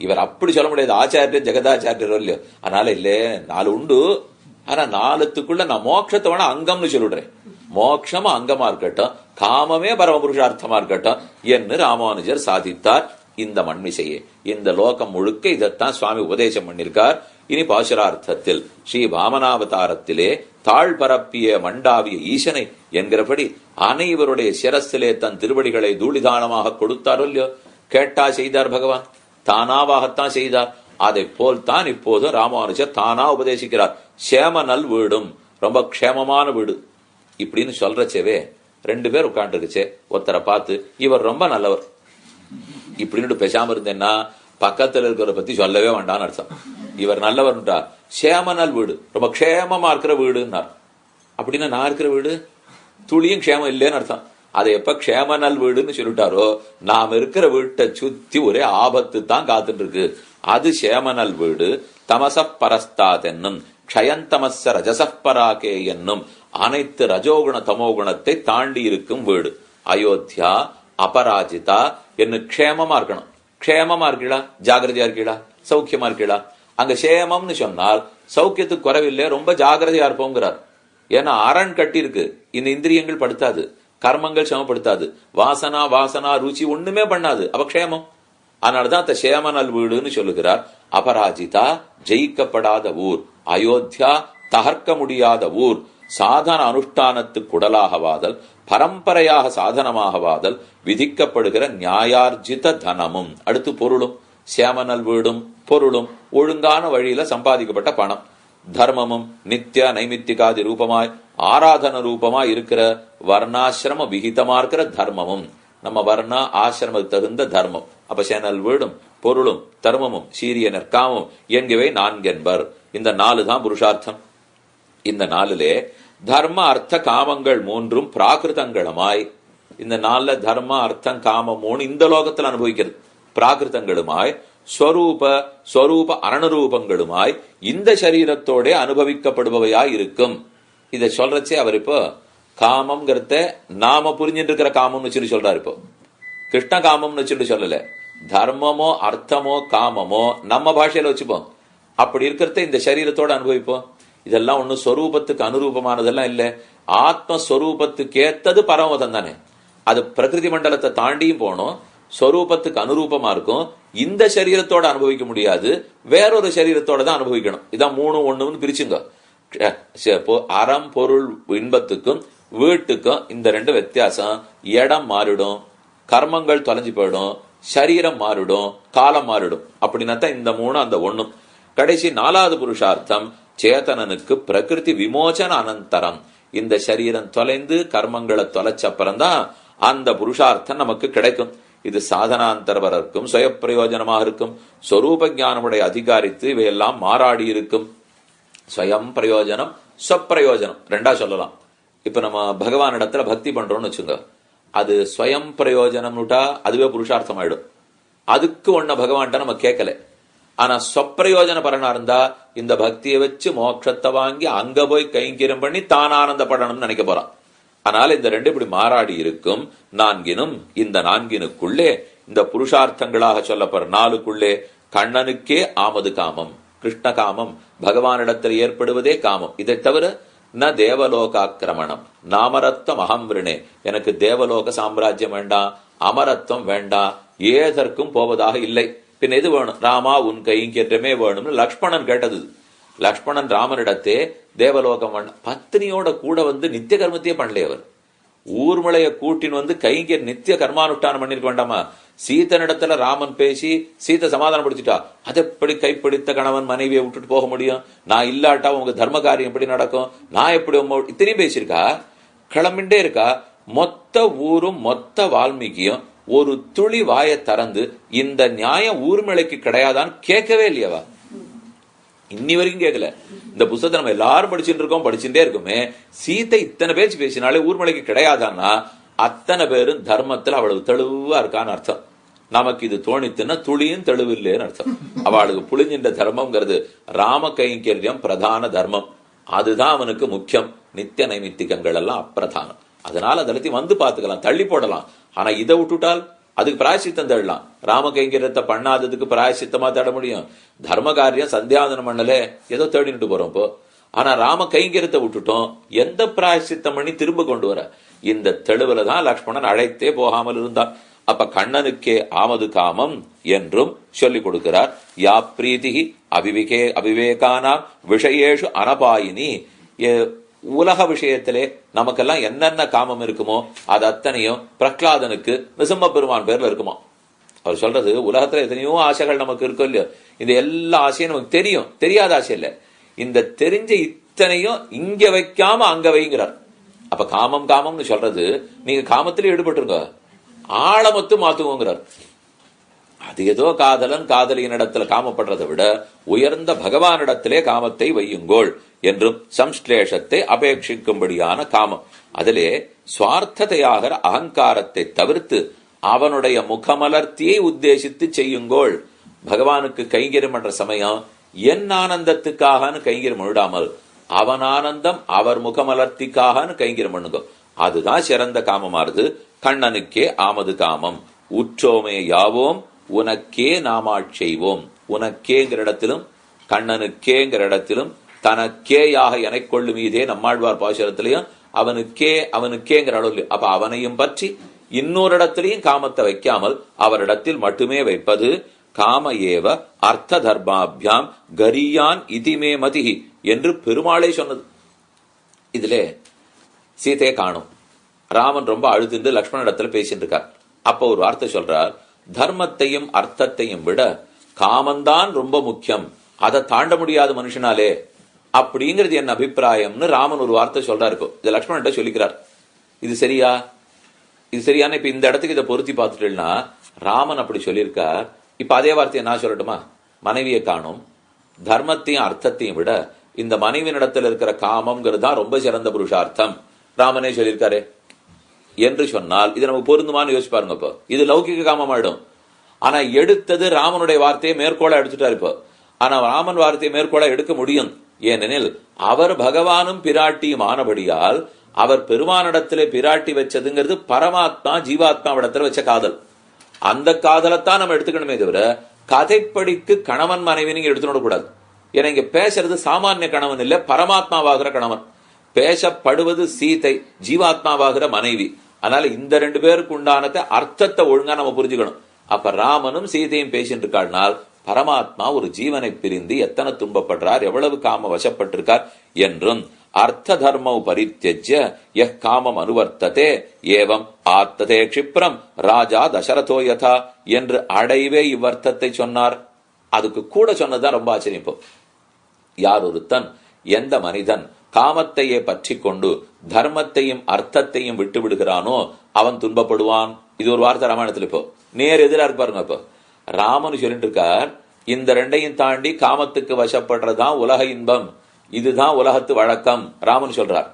இவர் அப்படி சொல்ல முடியாது. ஆச்சாரியர் ஜெகதாச்சாரியர் இல்லையோ. அதனால இல்ல 4 உண்டு. ஆனா 4த்துக்குள்ள நான் மோட்சத்தை வேணா அங்கம்னு சொல்லிடுறேன். மோட்சமா அங்கமா இருக்கட்டும், காமமே பரமபுருஷார்த்தமா இருக்கட்டும் என்று ராமானுஜர் சாதித்தார். இந்த மண்மிசையே இந்த லோகம் முழுக்க இதைத்தான் சுவாமி உபதேசம் பண்ணிருக்கார். இனி பாசுரார்த்தத்தில் ஸ்ரீ வாமனாவதாரத்திலே தாழ் பரப்பிய மண்டாவிய ஈசனை என்கிறபடி அனைவருடைய சிரசிலே தன் திருவடிகளை தூளிதானமாக கொடுத்தாரோ இல்லையோ. கேட்டா செய்தார் பகவான், தானாவாகத்தான் செய்தார். அதை போல் தான் இப்போது ராமானுஜர் தானா உபதேசிக்கிறார். சேம நல் வீடும், ரொம்ப க்ஷேமமான வீடு இப்படின்னு சொல்றச்சேவே 2 பேர் உட்காந்துருக்குச்சே. ஒருத்தரை பார்த்து இவர் ரொம்ப நல்லவர் இப்படின்னு பேசாம இருந்தேன்னா பக்கத்துல இருக்கிற பத்தி சொல்லவே வேண்டாம்னு அர்த்தம். இவர் நல்லவர்ன்றார். சேமநல் வீடு, ரொம்ப க்ஷேமமா இருக்கிற வீடுன்னார். அப்படின்னா நான் இருக்கிற வீடு துளியும் க்ஷேமம் இல்லைன்னு அர்த்தம். அதை எப்ப க்ஷேமநல் வீடுன்னு சொல்லிட்டாரோ, நாம் இருக்கிற வீட்டை சுத்தி ஒரே ஆபத்து தான் காத்துட்டு இருக்கு. அது சேமநல் வீடு. தமச பரஸ்தாத் என்னும் க்ஷயந்தமச ரஜசப்பராகே என்னும் அனைத்து ரஜோகுண தமோகுணத்தை தாண்டி இருக்கும் வீடு. அயோத்தியா அபராஜிதா என்ன க்ஷேமமா இருக்கணும். க்ஷேமமா இருக்கீளா, ஜாகிரதையா இருக்கீளா, சௌக்கியமா இருக்கீளா. அங்க சேமம்னு சொன்னால் சௌக்கியத்துக்கு குறைவில்லை, ரொம்ப ஜாகிரதையா இருப்போங்கிறார். ஏன்னா அரண் கட்டி இருக்கு. இந்த இந்திரியங்கள் படுத்தாது, கர்மங்கள் சமப்படுத்தாது, வாசனா வாசனா ருச்சி ஒண்ணுமே பண்ணாது. அப்ப க்ஷேமம். அதனாலதான் அந்த சேமநல் வீடுன்னு சொல்லுகிறார். அபராஜிதா ஜெயிக்கப்படாத ஊர், அயோத்தியா தகர்க்க முடியாத ஊர், சாதன அனுஷ்டானத்துக்கு உடலாகவாதல், பரம்பரையாக சாதனமாகவாதல், விதிக்கப்படுகிற நியாயார்ஜித தனமும், அடுத்து பொருளும், சேமநல் வீடும் பொருளும், ஒழுங்கான வழியில சம்பாதிக்கப்பட்ட பணம், தர்மமும் நித்திய நைமித்திகாதி ரூபமாய் ஆராதன ரூபமாய் இருக்கிற வர்ணாசிரம விகிதமா இருக்கிற தர்மமும், நம்ம வர்ணா ஆசிரமத்துக்கு தகுந்த தர்மம். அப்ப சேனல் வீடும் பொருளும் தர்மமும் சீரிய நற்காமும் என்கவே 4 என்பர். இந்த 4 தான் புருஷார்த்தம். இந்த 4லே தர்ம அர்த்த காமங்கள் 3ம் பிராகிருதங்களுமாய், இந்த 4 தர்ம அர்த்தம் காமம் 3 இந்த லோகத்தில் அனுபவிக்கிறது. பிராகிருதங்களுமாய் ஸ்வரூப அரணரூபங்களுமாய் இந்த சரீரத்தோட அனுபவிக்கப்படுபவையாய் இருக்கும். இதை சொல்றச்சே அவர் இப்போ காமம்ங்கிறத நாம புரிஞ்சுட்டு இருக்கிற காமம்னு சொல்லி சொல்றாரு. இப்போ கிருஷ்ண காமம்னு வச்சுட்டு சொல்லல. தர்மமோ அர்த்தமோ காமமோ நம்ம பாஷையில வச்சுப்போம். அப்படி இருக்கிறத இந்த சரீரத்தோட அனுபவிப்போம். இதெல்லாம் ஒண்ணு ஸ்வரூபத்துக்கு அனுரூபமானதெல்லாம் இல்ல. ஆத்மஸ்வரூபத்துக்கு ஏத்தது பரமதம் தானே. அது பிரகிருதி மண்டலத்தை தாண்டியும் போனோம், ஸ்வரூபத்துக்கு அனுரூபமா இருக்கும். இந்த சரீரத்தோட அனுபவிக்க முடியாது, வேறொரு சரீரத்தோட தான் அனுபவிக்கணும். இதான் 3 1ன்னு பிரிச்சுங்க. அறம் பொருள் இன்பத்துக்கும் வீட்டுக்கும் இந்த 2 வித்தியாசம். இடம் மாறிடும், கர்மங்கள் தொலைஞ்சு போயிடும், சரீரம் மாறிடும், காலம் மாறிடும். அப்படின்னா தான் இந்த 3 அந்த 1. கடைசி 4வது புருஷார்த்தம் சேதனனுக்கு பிரகிருதி விமோசன அனந்தரம். இந்த சரீரம் தொலைந்து கர்மங்களை தொலைச்ச அப்புறம்தான் அந்த புருஷார்த்தம் நமக்கு கிடைக்கும். இது சாதனாந்தரவரருக்கும் சுய பிரயோஜனமாக இருக்கும். ஸ்வரூப ஞானமுடைய அதிகாரித்து இவையெல்லாம் மாறாடி இருக்கும். ஸ்வயம் பிரயோஜனம் ஸ்வப்பிரயோஜனம் ரெண்டா சொல்லலாம். இப்ப நம்ம பகவான் இடத்துல பக்தி பண்றோம்னு வச்சுங்க, அது ஸ்வயம் பிரயோஜனம்னுட்டா அதுவே புருஷார்த்தம் ஆயிடும். அதுக்கு ஒன்ன பகவான்கிட்ட நம்ம கேட்கல. ஆனா ஸ்வப்பிரயோஜன பலனா இருந்தா இந்த பக்தியை வச்சு மோட்சத்தை வாங்கி அங்க போய் கைங்கரியம் பண்ணி தான் ஆனந்தப்படணும்னு நினைக்க போறான். ஆனால் இந்த ரெண்டு இப்படி மாறாடி இருக்கும். நான்கினும் இந்த நான்கினுக்குள்ளே இந்த புருஷார்த்தங்களாக சொல்லப்படுற நாலுக்குள்ளே கண்ணனுக்கே ஆமது காமம், கிருஷ்ண காமம், பகவானிடத்தில் ஏற்படுவதே காமம். இதை தவிர ந தேவலோகாக்கிரமணம் நாமரத்வம் அகம் விருணே, எனக்கு தேவலோக சாம்ராஜ்யம் வேண்டாம், அமரத்துவம் வேண்டாம், ஏதற்கும் போவதாக இல்லை. பின் எது வேணும்? ராமா உன் கைங்கேற்றமே வேணும்னு லக்ஷ்மணன் கேட்டது. லக்ஷ்மணன் ராமனிடத்தே தேவலோகம் பத்னியோட கூட வந்து நித்திய கர்மத்தையே பண்ணலையே. அவர் ஊர்மலைய கூட்டின் வந்து கைங்க நித்திய கர்மானுஷ்டானம் பண்ணிருக்க வேண்டாமா? சீதனிடத்துல ராமன் பேசி சீத்தை சமாதானம் படுத்திட்டா. அது எப்படி கைப்பிடித்த கணவன் மனைவியை விட்டுட்டு போக முடியும்? நான் இல்லாட்டா உங்க தர்ம காரியம் எப்படி நடக்கும்? நான் எப்படி இத்தனையும் பேசியிருக்கா, கிளம்பிண்டே இருக்கா. மொத்த ஊரும் மொத்த வால்மீகியும் ஒரு துளி வாயை திறந்து இந்த நியாயம் ஊர்மலைக்கு கிடையாதான்னு கேட்கவே இல்லையவா? இன்னி வரைக்கும் கேட்கல. இந்த புத்தகத்தை நம்ம எல்லாரும் படிச்சுட்டு இருக்கோம், படிச்சுட்டே இருக்குமே. சீத்தை இத்தனை பேச்சு பேசினாலே ஊர்மலைக்கு கிடையாதான்னா அத்தனை பேரும் தர்மத்துல அவ்வளவு தெளிவா இருக்கான்னு அர்த்தம். நமக்கு இது தோணித்துன்னா துளியும் தெளிவு இல்லைன்னு அர்த்தம். அவளுக்கு புளிஞ்சின்ற தர்மம்ங்கிறது ராம கைங்கரியம் பிரதான தர்மம். அதுதான் அவனுக்கு முக்கியம். நித்திய நைமித்திகங்கள் எல்லாம் அப்பிரதானம். அதனால அதெல்லாத்தையும் வந்து பாத்துக்கலாம், தள்ளி போடலாம். ஆனா இதை விட்டுட்டால் அதுக்கு பிராயசித்தம் தள்ளலாம். ராம கைங்கரியத்தை பண்ணாததுக்கு பிராயசித்தமா தேட முடியும்? தர்ம காரியம் சந்தியாவதனம் பண்ணலே, ஏதோ தேடிட்டு போறோம் இப்போ. ஆனா ராம கைங்கரியத்தை விட்டுட்டோம், எந்த பிராயசித்தம் பண்ணி திரும்ப கொண்டு வர? இந்த தெளிவுல தான் லக்ஷ்மணன் அழைத்தே போகாமல் இருந்தான். அப்ப கண்ணனுக்கே ஆமது காமம் என்றும் சொல்லிக் கொடுக்கிறார். யா பிரீதிகி அவிவேகானா விஷயேஷு அனபாயினி. உலக விஷயத்திலே நமக்கெல்லாம் என்னென்ன காமம் இருக்குமோ அது அத்தனையும் பிரகலாதனுக்கு நிசம்ப பெருமான் பேர்ல இருக்குமா. அவர் சொல்றது உலகத்துல எத்தனையோ ஆசைகள் நமக்கு இருக்கும் இல்லையோ, இந்த எல்லா ஆசையும் நமக்கு தெரியும், தெரியாத ஆசை இல்ல. இந்த தெரிஞ்ச இத்தனையும் இங்க வைக்காம அங்க வைங்கிறார். அப்ப காமம் காமம்னு சொல்றது நீங்க காமத்திலே ஈடுபட்டுருங்க, ஆழமத்து மாத்துவோங்கிறார். அது ஏதோ காதலன் காதலியின் இடத்துல காமப்படுறதை விட உயர்ந்த பகவானிடத்திலே காமத்தை வையுங்கோள் என்றும் சம்ஸ்லேஷத்தை அபேட்சிக்கும்படியான காமம். அதிலே சுவார்த்ததையாகிற அகங்காரத்தை தவிர்த்து அவனுடைய முகமலர்த்தியை உத்தேசித்து செய்யுங்கோள். பகவானுக்கு கைங்கரியம் பண்ற சமயம் என் ஆனந்தத்துக்காகனு கைங்கரியம் விடாமல் அவன் ஆனந்தம் அவர் முகமலர்த்திக்காகனு கைங்கரியம் பண்ணுங்க. அதுதான் சிறந்த காமமாறுது. கண்ணனுக்கே ஆமது காமம். உற்றோமே யாவோம் உனக்கே நாமாட்செய்வோம். உனக்கேங்கிற இடத்திலும் கண்ணனுக்கேங்கிற இடத்திலும் தனக்கேயாக என கொள்ளும் இதே நம்மாழ்வார் பாசுரத்திலையும் அவனுக்கேங்கிற அளவு. அப்ப அவனையும் பற்றி இன்னொரு இடத்திலையும் காமத்தை வைக்காமல் அவரிடத்தில் மட்டுமே வைப்பது. காம ஏவ அர்த்த தர்மாபியாம் கரியான் இதிமே மதிஹி என்று பெருமாளை சொன்னது. இதிலே சீதையை காணும். ராமன் ரொம்ப அழுதுண்டு லக்ஷ்மண இடத்துல பேசிட்டு இருக்கார். அப்ப ஒரு வார்த்தை சொல்றார், தர்மத்தையும் அர்த்தத்தையும் விட காமந்தான் ரொம்ப முக்கியம், அதை தாண்ட முடியாத மனுஷனாலே அப்படிங்கிறது என் அபிப்பிராயம்னு ராமன் ஒரு வார்த்தை சொல்றாரு. இதை லக்ஷ்மணன் சொல்லிக்கிறார். இது சரியா? இது சரியான? இப்ப இந்த இடத்துக்கு இதை பொருத்தி பார்த்துட்டேன்னா ராமன் அப்படி சொல்லியிருக்கார். இப்ப அதே வார்த்தையை நான் சொல்லட்டுமா? மனைவியை காணும், தர்மத்தையும் அர்த்தத்தையும் விட இந்த மனைவியின் இடத்துல இருக்கிற காமம்ங்கிறது தான் ரொம்ப சிறந்த புருஷார்த்தம் ராமனே சொல்லியிருக்காரு என்று சொன்னால் இது நமக்கு பொருந்துமான்னு யோசிச்சு பாருங்க. இப்போ இது லௌகிக காமம் ஆயிடும். ஆனா எடுத்தது ராமனுடைய வார்த்தையை மேற்கோளா எடுத்துட்டாரு. இப்போ ஆனா ராமன் வார்த்தையை மேற்கோளா எடுக்க முடியும். ஏனெனில் அவர் பகவானும் பிராட்டியும் ஆனபடியால் அவர் பெருமானிடத்திலே பிராட்டி வச்சதுங்கிறது பரமாத்மா ஜீவாத்மாவிடத்துல வச்ச காதல். அந்த காதலைத்தான் நம்ம எடுத்துக்கணுமே தவிர கதைப்படிக்கு கணவன் மனைவி நீங்க எடுத்துட கூடாது. ஏன்னா இங்க பேசுறது சாமானிய கணவன் இல்ல, பரமாத்மாவாகிற கணவன். பேசப்படுவது சீதை, ஜீவாத்மாவாகிற மனைவி. அதனால இந்த ரெண்டு பேருக்கு உண்டானத அர்த்தத்தை ஒழுங்கா நம்ம புரிஞ்சுக்கணும். அப்ப ராமனும் சீதையும் பேசிட்டு இருக்காள்னால் பரமாத்மா ஒரு ஜீவனை பிரிந்து எத்தனை துன்பப்படுறார், எவ்வளவு காம வசப்பட்டிருக்கார் என்றும் அர்த்த தர்மம் பரித்யஜ்ய யஹ் காமம் அனுவர்த்ததே ஏவம் ஆத்ததே க்ஷிப்ரம் ராஜா தசரதோ யதா என்று அடைவே இவ்வர்த்தத்தை சொன்னார். அதுக்கு கூட சொன்னதுதான் ரொம்ப ஆச்சரியம். இப்போ யார் ஒருத்தன், எந்த மனிதன் காமத்தையே பற்றி கொண்டு தர்மத்தையும் அர்த்தத்தையும் விட்டு விடுகிறானோ அவன் துன்பப்படுவான். இது ஒரு வார்த்தை ராமாயணத்துல. இப்போ நேர் எதிரா இருப்பாருங்க. இப்போ ராமன் சொல்லிட்டு இருக்கார், இந்த ரெண்டையும் தாண்டி காமத்துக்கு வசப்படுறதுதான் உலக இன்பம், இதுதான் உலகத்து வழக்கம் ராமன் சொல்றார்.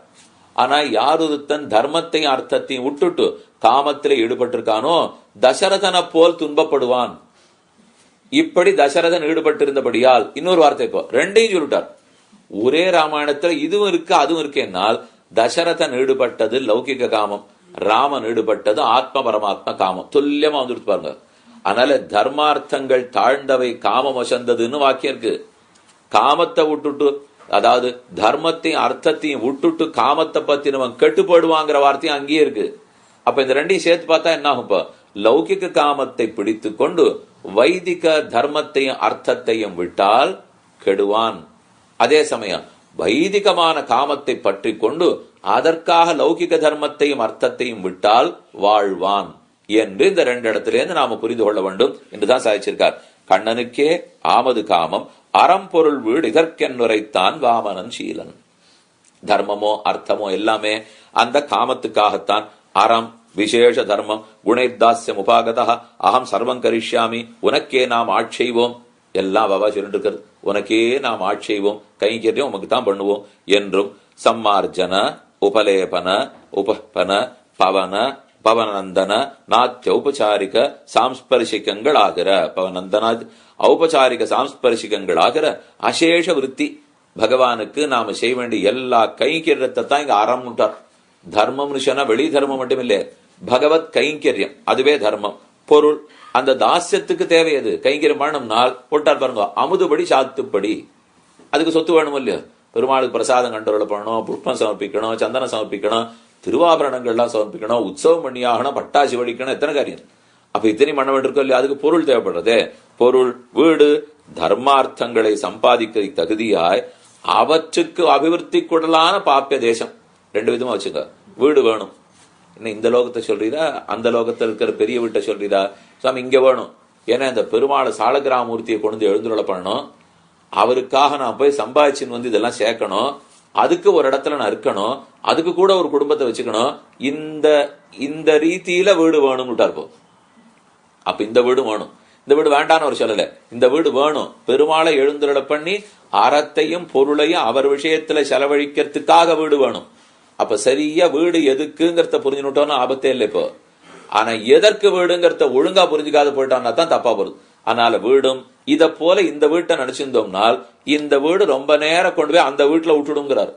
ஆனா யாருத்தன் தர்மத்தையும் அர்த்தத்தையும் விட்டுட்டு காமத்திலே ஈடுபட்டிருக்கானோ தசரதனை போல் துன்பப்படுவான். இப்படி தசரதன் ஈடுபட்டிருந்தபடியால் இன்னொரு வார்த்தை இப்போ ரெண்டையும் சொல்லிட்டார். ஒரே ராமாயணத்துல இதுவும் இருக்கு அதுவும் இருக்கேன்னால் தசரதன் ஈடுபட்டது லௌகிக காமம், ராமன் ஈடுபட்டது ஆத்ம பரமாத்ம காமம். துல்லியமா வந்துட்டு பாருங்க. அதனால தர்மார்த்தங்கள் தாழ்ந்தவை காமம் வசந்ததுன்னு வாக்கியம் இருக்கு. காமத்தை விட்டுட்டு, அதாவது தர்மத்தையும் அர்த்தத்தையும் விட்டுட்டு காமத்தை பத்தி நம்ம கெட்டுப்படுவாங்கிற வார்த்தையும் அங்கேயே இருக்கு. அப்ப இந்த ரெண்டையும் சேர்த்து பார்த்தா என்ன ஆகும்? இப்ப லௌகிக காமத்தை பிடித்து கொண்டு வைதிக தர்மத்தையும் அர்த்தத்தையும் விட்டால் கெடுவான். அதே சமயம் வைதிகமான காமத்தை பற்றி கொண்டு அதற்காக லௌகிக தர்மத்தையும் அர்த்தத்தையும் விட்டால் வாழ்வான் என்று இந்த ரெண்டு இடத்திலிருந்து நாம புரிந்து கொள்ள வேண்டும் என்றுதான் சாதிச்சிருக்கார். கண்ணனுக்கே ஆமது காமம் அறம்பொருள் வீடு இதற்கென்னுரைத்தான் வாமனன் சீலன். தர்மமோ அர்த்தமோ எல்லாமே அந்த காமத்துக்காகத்தான். அறம் விசேஷ தர்மம் குணைர்தாஸ்யம் உபாகதா அகம் சர்வம் கரிஷ்யாமி, உனக்கே நாம் ஆட்செய்வோம், எல்லாம் பாபா சொல்லிட்டு இருக்கிறது. உனக்கே நாம் ஆட்செய்வோம், கைங்கரியம் உமக்கு தான் பண்ணுவோம் என்றும் சம்மார்ஜன உபலேபன உபபன பவன பவனந்தன நாத்திய ஔபச்சாரிக சாம்ஸ்பர்சிகங்கள் ஆகிற பவனந்தனா ஔபச்சாரிக சாம்ஸ்பர்சிகங்கள் ஆகிற அசேஷ விருத்தி பகவானுக்கு நாம செய்ய வேண்டிய எல்லா கைங்கரியத்தை தான் இங்க ஆரம்பிட்டார். தர்மம்னு சொன்னா வெளி தர்மம் மட்டுமில்லை, பகவத் கைங்கரியம் அதுவே தர்மம். பொருள் அந்த தாஸ்யத்துக்கு தேவையது கைங்கரியம் பண்ணணும்னால் போட்டார் பாருங்க, அமுதுபடி சாத்துப்படி. அதுக்கு சொத்து வேணும் இல்லையோ, பெருமாளுக்கு பிரசாதம் கண்டோரை பண்ணணும், புஷ்பம் சமர்ப்பிக்கணும், சந்தனம் சமர்ப்பிக்கணும், திருவாபரணங்கள்லாம் சமர்ப்பிக்கணும், உற்சவம் பண்ணியாகணும், பட்டாசி வடிக்கணும், எத்தனை காரியம். அப்ப இத்தனை பண்ண வேண்டியிருக்கோம் இல்லையா, அதுக்கு பொருள் தேவைப்படுறதே. பொருள் வீடு தர்மார்த்தங்களை சம்பாதிக்க தகுதியாய் அவற்றுக்கு அபிவிருத்தி கூடலான பாப்பிய தேசம். ரெண்டு விதமா வச்சுங்க. வீடு வேணும், இன்னும் இந்த லோகத்தை சொல்றீரா அந்த லோகத்தில் இருக்கிற பெரிய வீட்டை சொல்றீரா, சுவாமி இங்க வேணும். ஏன்னா இந்த பெருமாளை சாலகிராமூர்த்தியை கொண்டு எழுந்துருளை பண்ணணும், அவருக்காக நான் போய் சம்பாதிச்சுன்னு வந்து இதெல்லாம் சேர்க்கணும், அதுக்கு ஒரு இடத்துல நான் இருக்கணும், அதுக்கு கூட ஒரு குடும்பத்தை வச்சுக்கணும், இந்த இந்த ரீதியில வீடு வேணும்னு இருப்போம். அப்ப இந்த வீடு வேணும், இந்த வீடு வேண்டான்னு அவர் சொல்லல, இந்த வீடு வேணும். பெருமாளை எழுந்துருளை பண்ணி அறத்தையும் பொருளையும் அவர் விஷயத்துல செலவழிக்கிறதுக்காக வீடு வேணும். அப்ப சரியா வீடு எதுக்குங்கிறத புரிஞ்சுட்டோம்னா ஆபத்தே இல்லை இப்போ. ஆனா எதற்கு வீடுங்கிறத ஒழுங்கா புரிஞ்சுக்காத போயிட்டோம்னா தான் தப்பா போகுது. அதனால வீடும் இத போல இந்த வீட்டை நினைச்சிருந்தோம்னால் இந்த வீடு ரொம்ப நேரம் கொண்டு போய் அந்த வீட்டுல விட்டுடுங்கிறார்.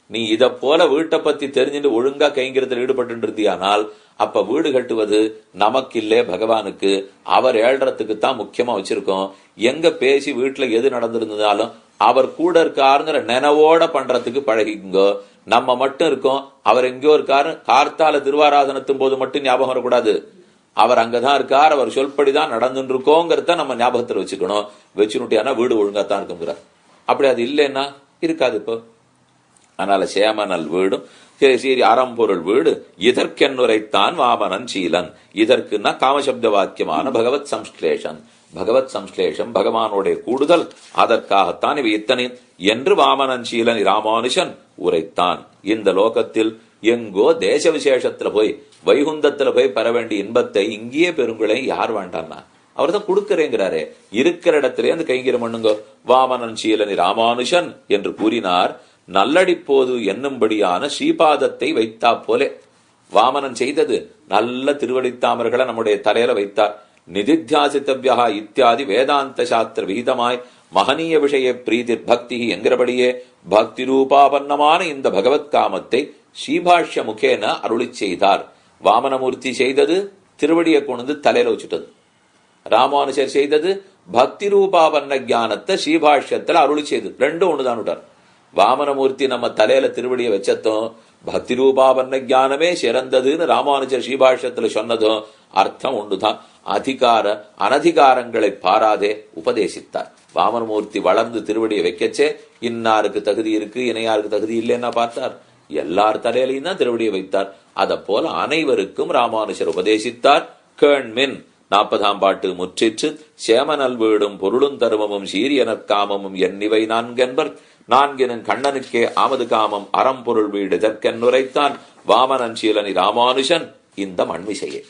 நீ இத போல வீட்டை பத்தி தெரிஞ்சுட்டு ஒழுங்கா கைங்கிறதுல ஈடுபட்டு இருந்தியானால் அப்ப வீடு கட்டுவது நமக்கு இல்லே, பகவானுக்கு. அவர் ஏழ்றதுக்கு தான் முக்கியமா வச்சிருக்கோம். எங்க பேசி வீட்டுல எது நடந்திருந்தாலும் அவர் கூட இருக்காருங்கிற நினைவோட பண்றதுக்கு பழகிங்கோ. நம்ம மட்டும் இருக்கோம், அவர் எங்கேயோ இருக்காரு, கார்த்தால திருவாராதனத்தும் போது மட்டும் ஞாபகம் வரக்கூடாது. அவர் அங்கதான் இருக்கார், அவர் சொல்படிதான் நடந்துட்டு இருக்கோங்கிறத நம்ம ஞாபகத்துல வச்சுக்கணும். வச்சுனுட்டியானா வீடு ஒழுங்காத்தான் இருக்குங்கிறார். அப்படி அது இல்லைன்னா இருக்காது இப்போ. அதனால சேமனல் வீடும் சரி அறம்பொருள் வீடு இதற்கென்னுரைத்தான் வாமனன் சீலன். இதற்குன்னா காமசப்த வாக்கியமான பகவத் சம்ஸ்லேஷன், பகவத் சம்ஸ்லேஷம் பகவானுடைய கூடுதல், அதற்காகத்தான் இவை இத்தனை என்று வாமனன் சீலன் ராமானுஷன் உரைத்தான். இந்த லோகத்தில் எங்கோ தேச விசேஷத்துல போய் வைகுந்தத்துல போய் பெற வேண்டிய இன்பத்தை இங்கேயே பெருங்குளை யார் வேண்டான்னா அவர் தான் கொடுக்கிறேங்கிறாரே. இருக்கிற இடத்திலே அந்த கைங்கரம் பண்ணுங்க. வாமனன் சீலனி ராமானுஷன் என்று கூறினார். நல்லடி போது என்னும்படியான ஸ்ரீபாதத்தை வைத்தா போலே வாமனன் செய்தது நல்ல திருவடித்தாமர்களை நம்முடைய தலையில வைத்தார். நிதித்தியாசித்தவ்யா இத்தியாதி வேதாந்த சாஸ்திர விகிதமாய் மகனீய விஷய பிரீதி பக்தி என்கிறபடியே பக்தி ரூபாபன்னமான இந்த பகவத் காமத்தை ஸ்ரீபாஷ்ய முகேன அருளி செய்தார். வாமனமூர்த்தி செய்தது திருவடியை கொண்டு தலையில வச்சுட்டது. ராமானுஷர் செய்தது பக்தி ரூபாபன்ன ஞானத்தை ஸ்ரீபாஷ்யத்துல அருளி செய்தது. ரெண்டும் ஒண்ணுதான் விட்டார். வாமனமூர்த்தி நம்ம தலையில திருவடியை வச்சதும் பக்தி ரூபாபன்ன ஞானமே சிறந்ததுன்னு ராமானுஜர் ஸ்ரீபாஷ்யத்துல சொன்னதும் அர்த்தம் ஒன்றுதான். அதிகார அனதிகாரங்களை பாராதே உபதேசித்தார். வாமனமூர்த்தி வளர்ந்து திருவடியை வைக்கச்சே இன்னாருக்கு தகுதி இருக்கு இணையாருக்கு தகுதி இல்லைன்னா பார்த்தார். எல்லார் தலையிலையும் தான் திருவடியை வைத்தார். அத போல அனைவருக்கும் ராமானுஜர் உபதேசித்தார். கேண்மின் 40ஆம் பாட்டு முற்றிற்று. சேமநல் வீடும் பொருளும் தருமமும் சீரியனற் காமமும் என்னிவை நான்கென்பர் நான்கினும் கண்ணனுக்கே ஆமது காமம் அறம்பொருள் வீடு இதற்கென்னுரைத்தான் வாமனன் சீலனி ராமானுஷன் இந்த மண்மிசையே.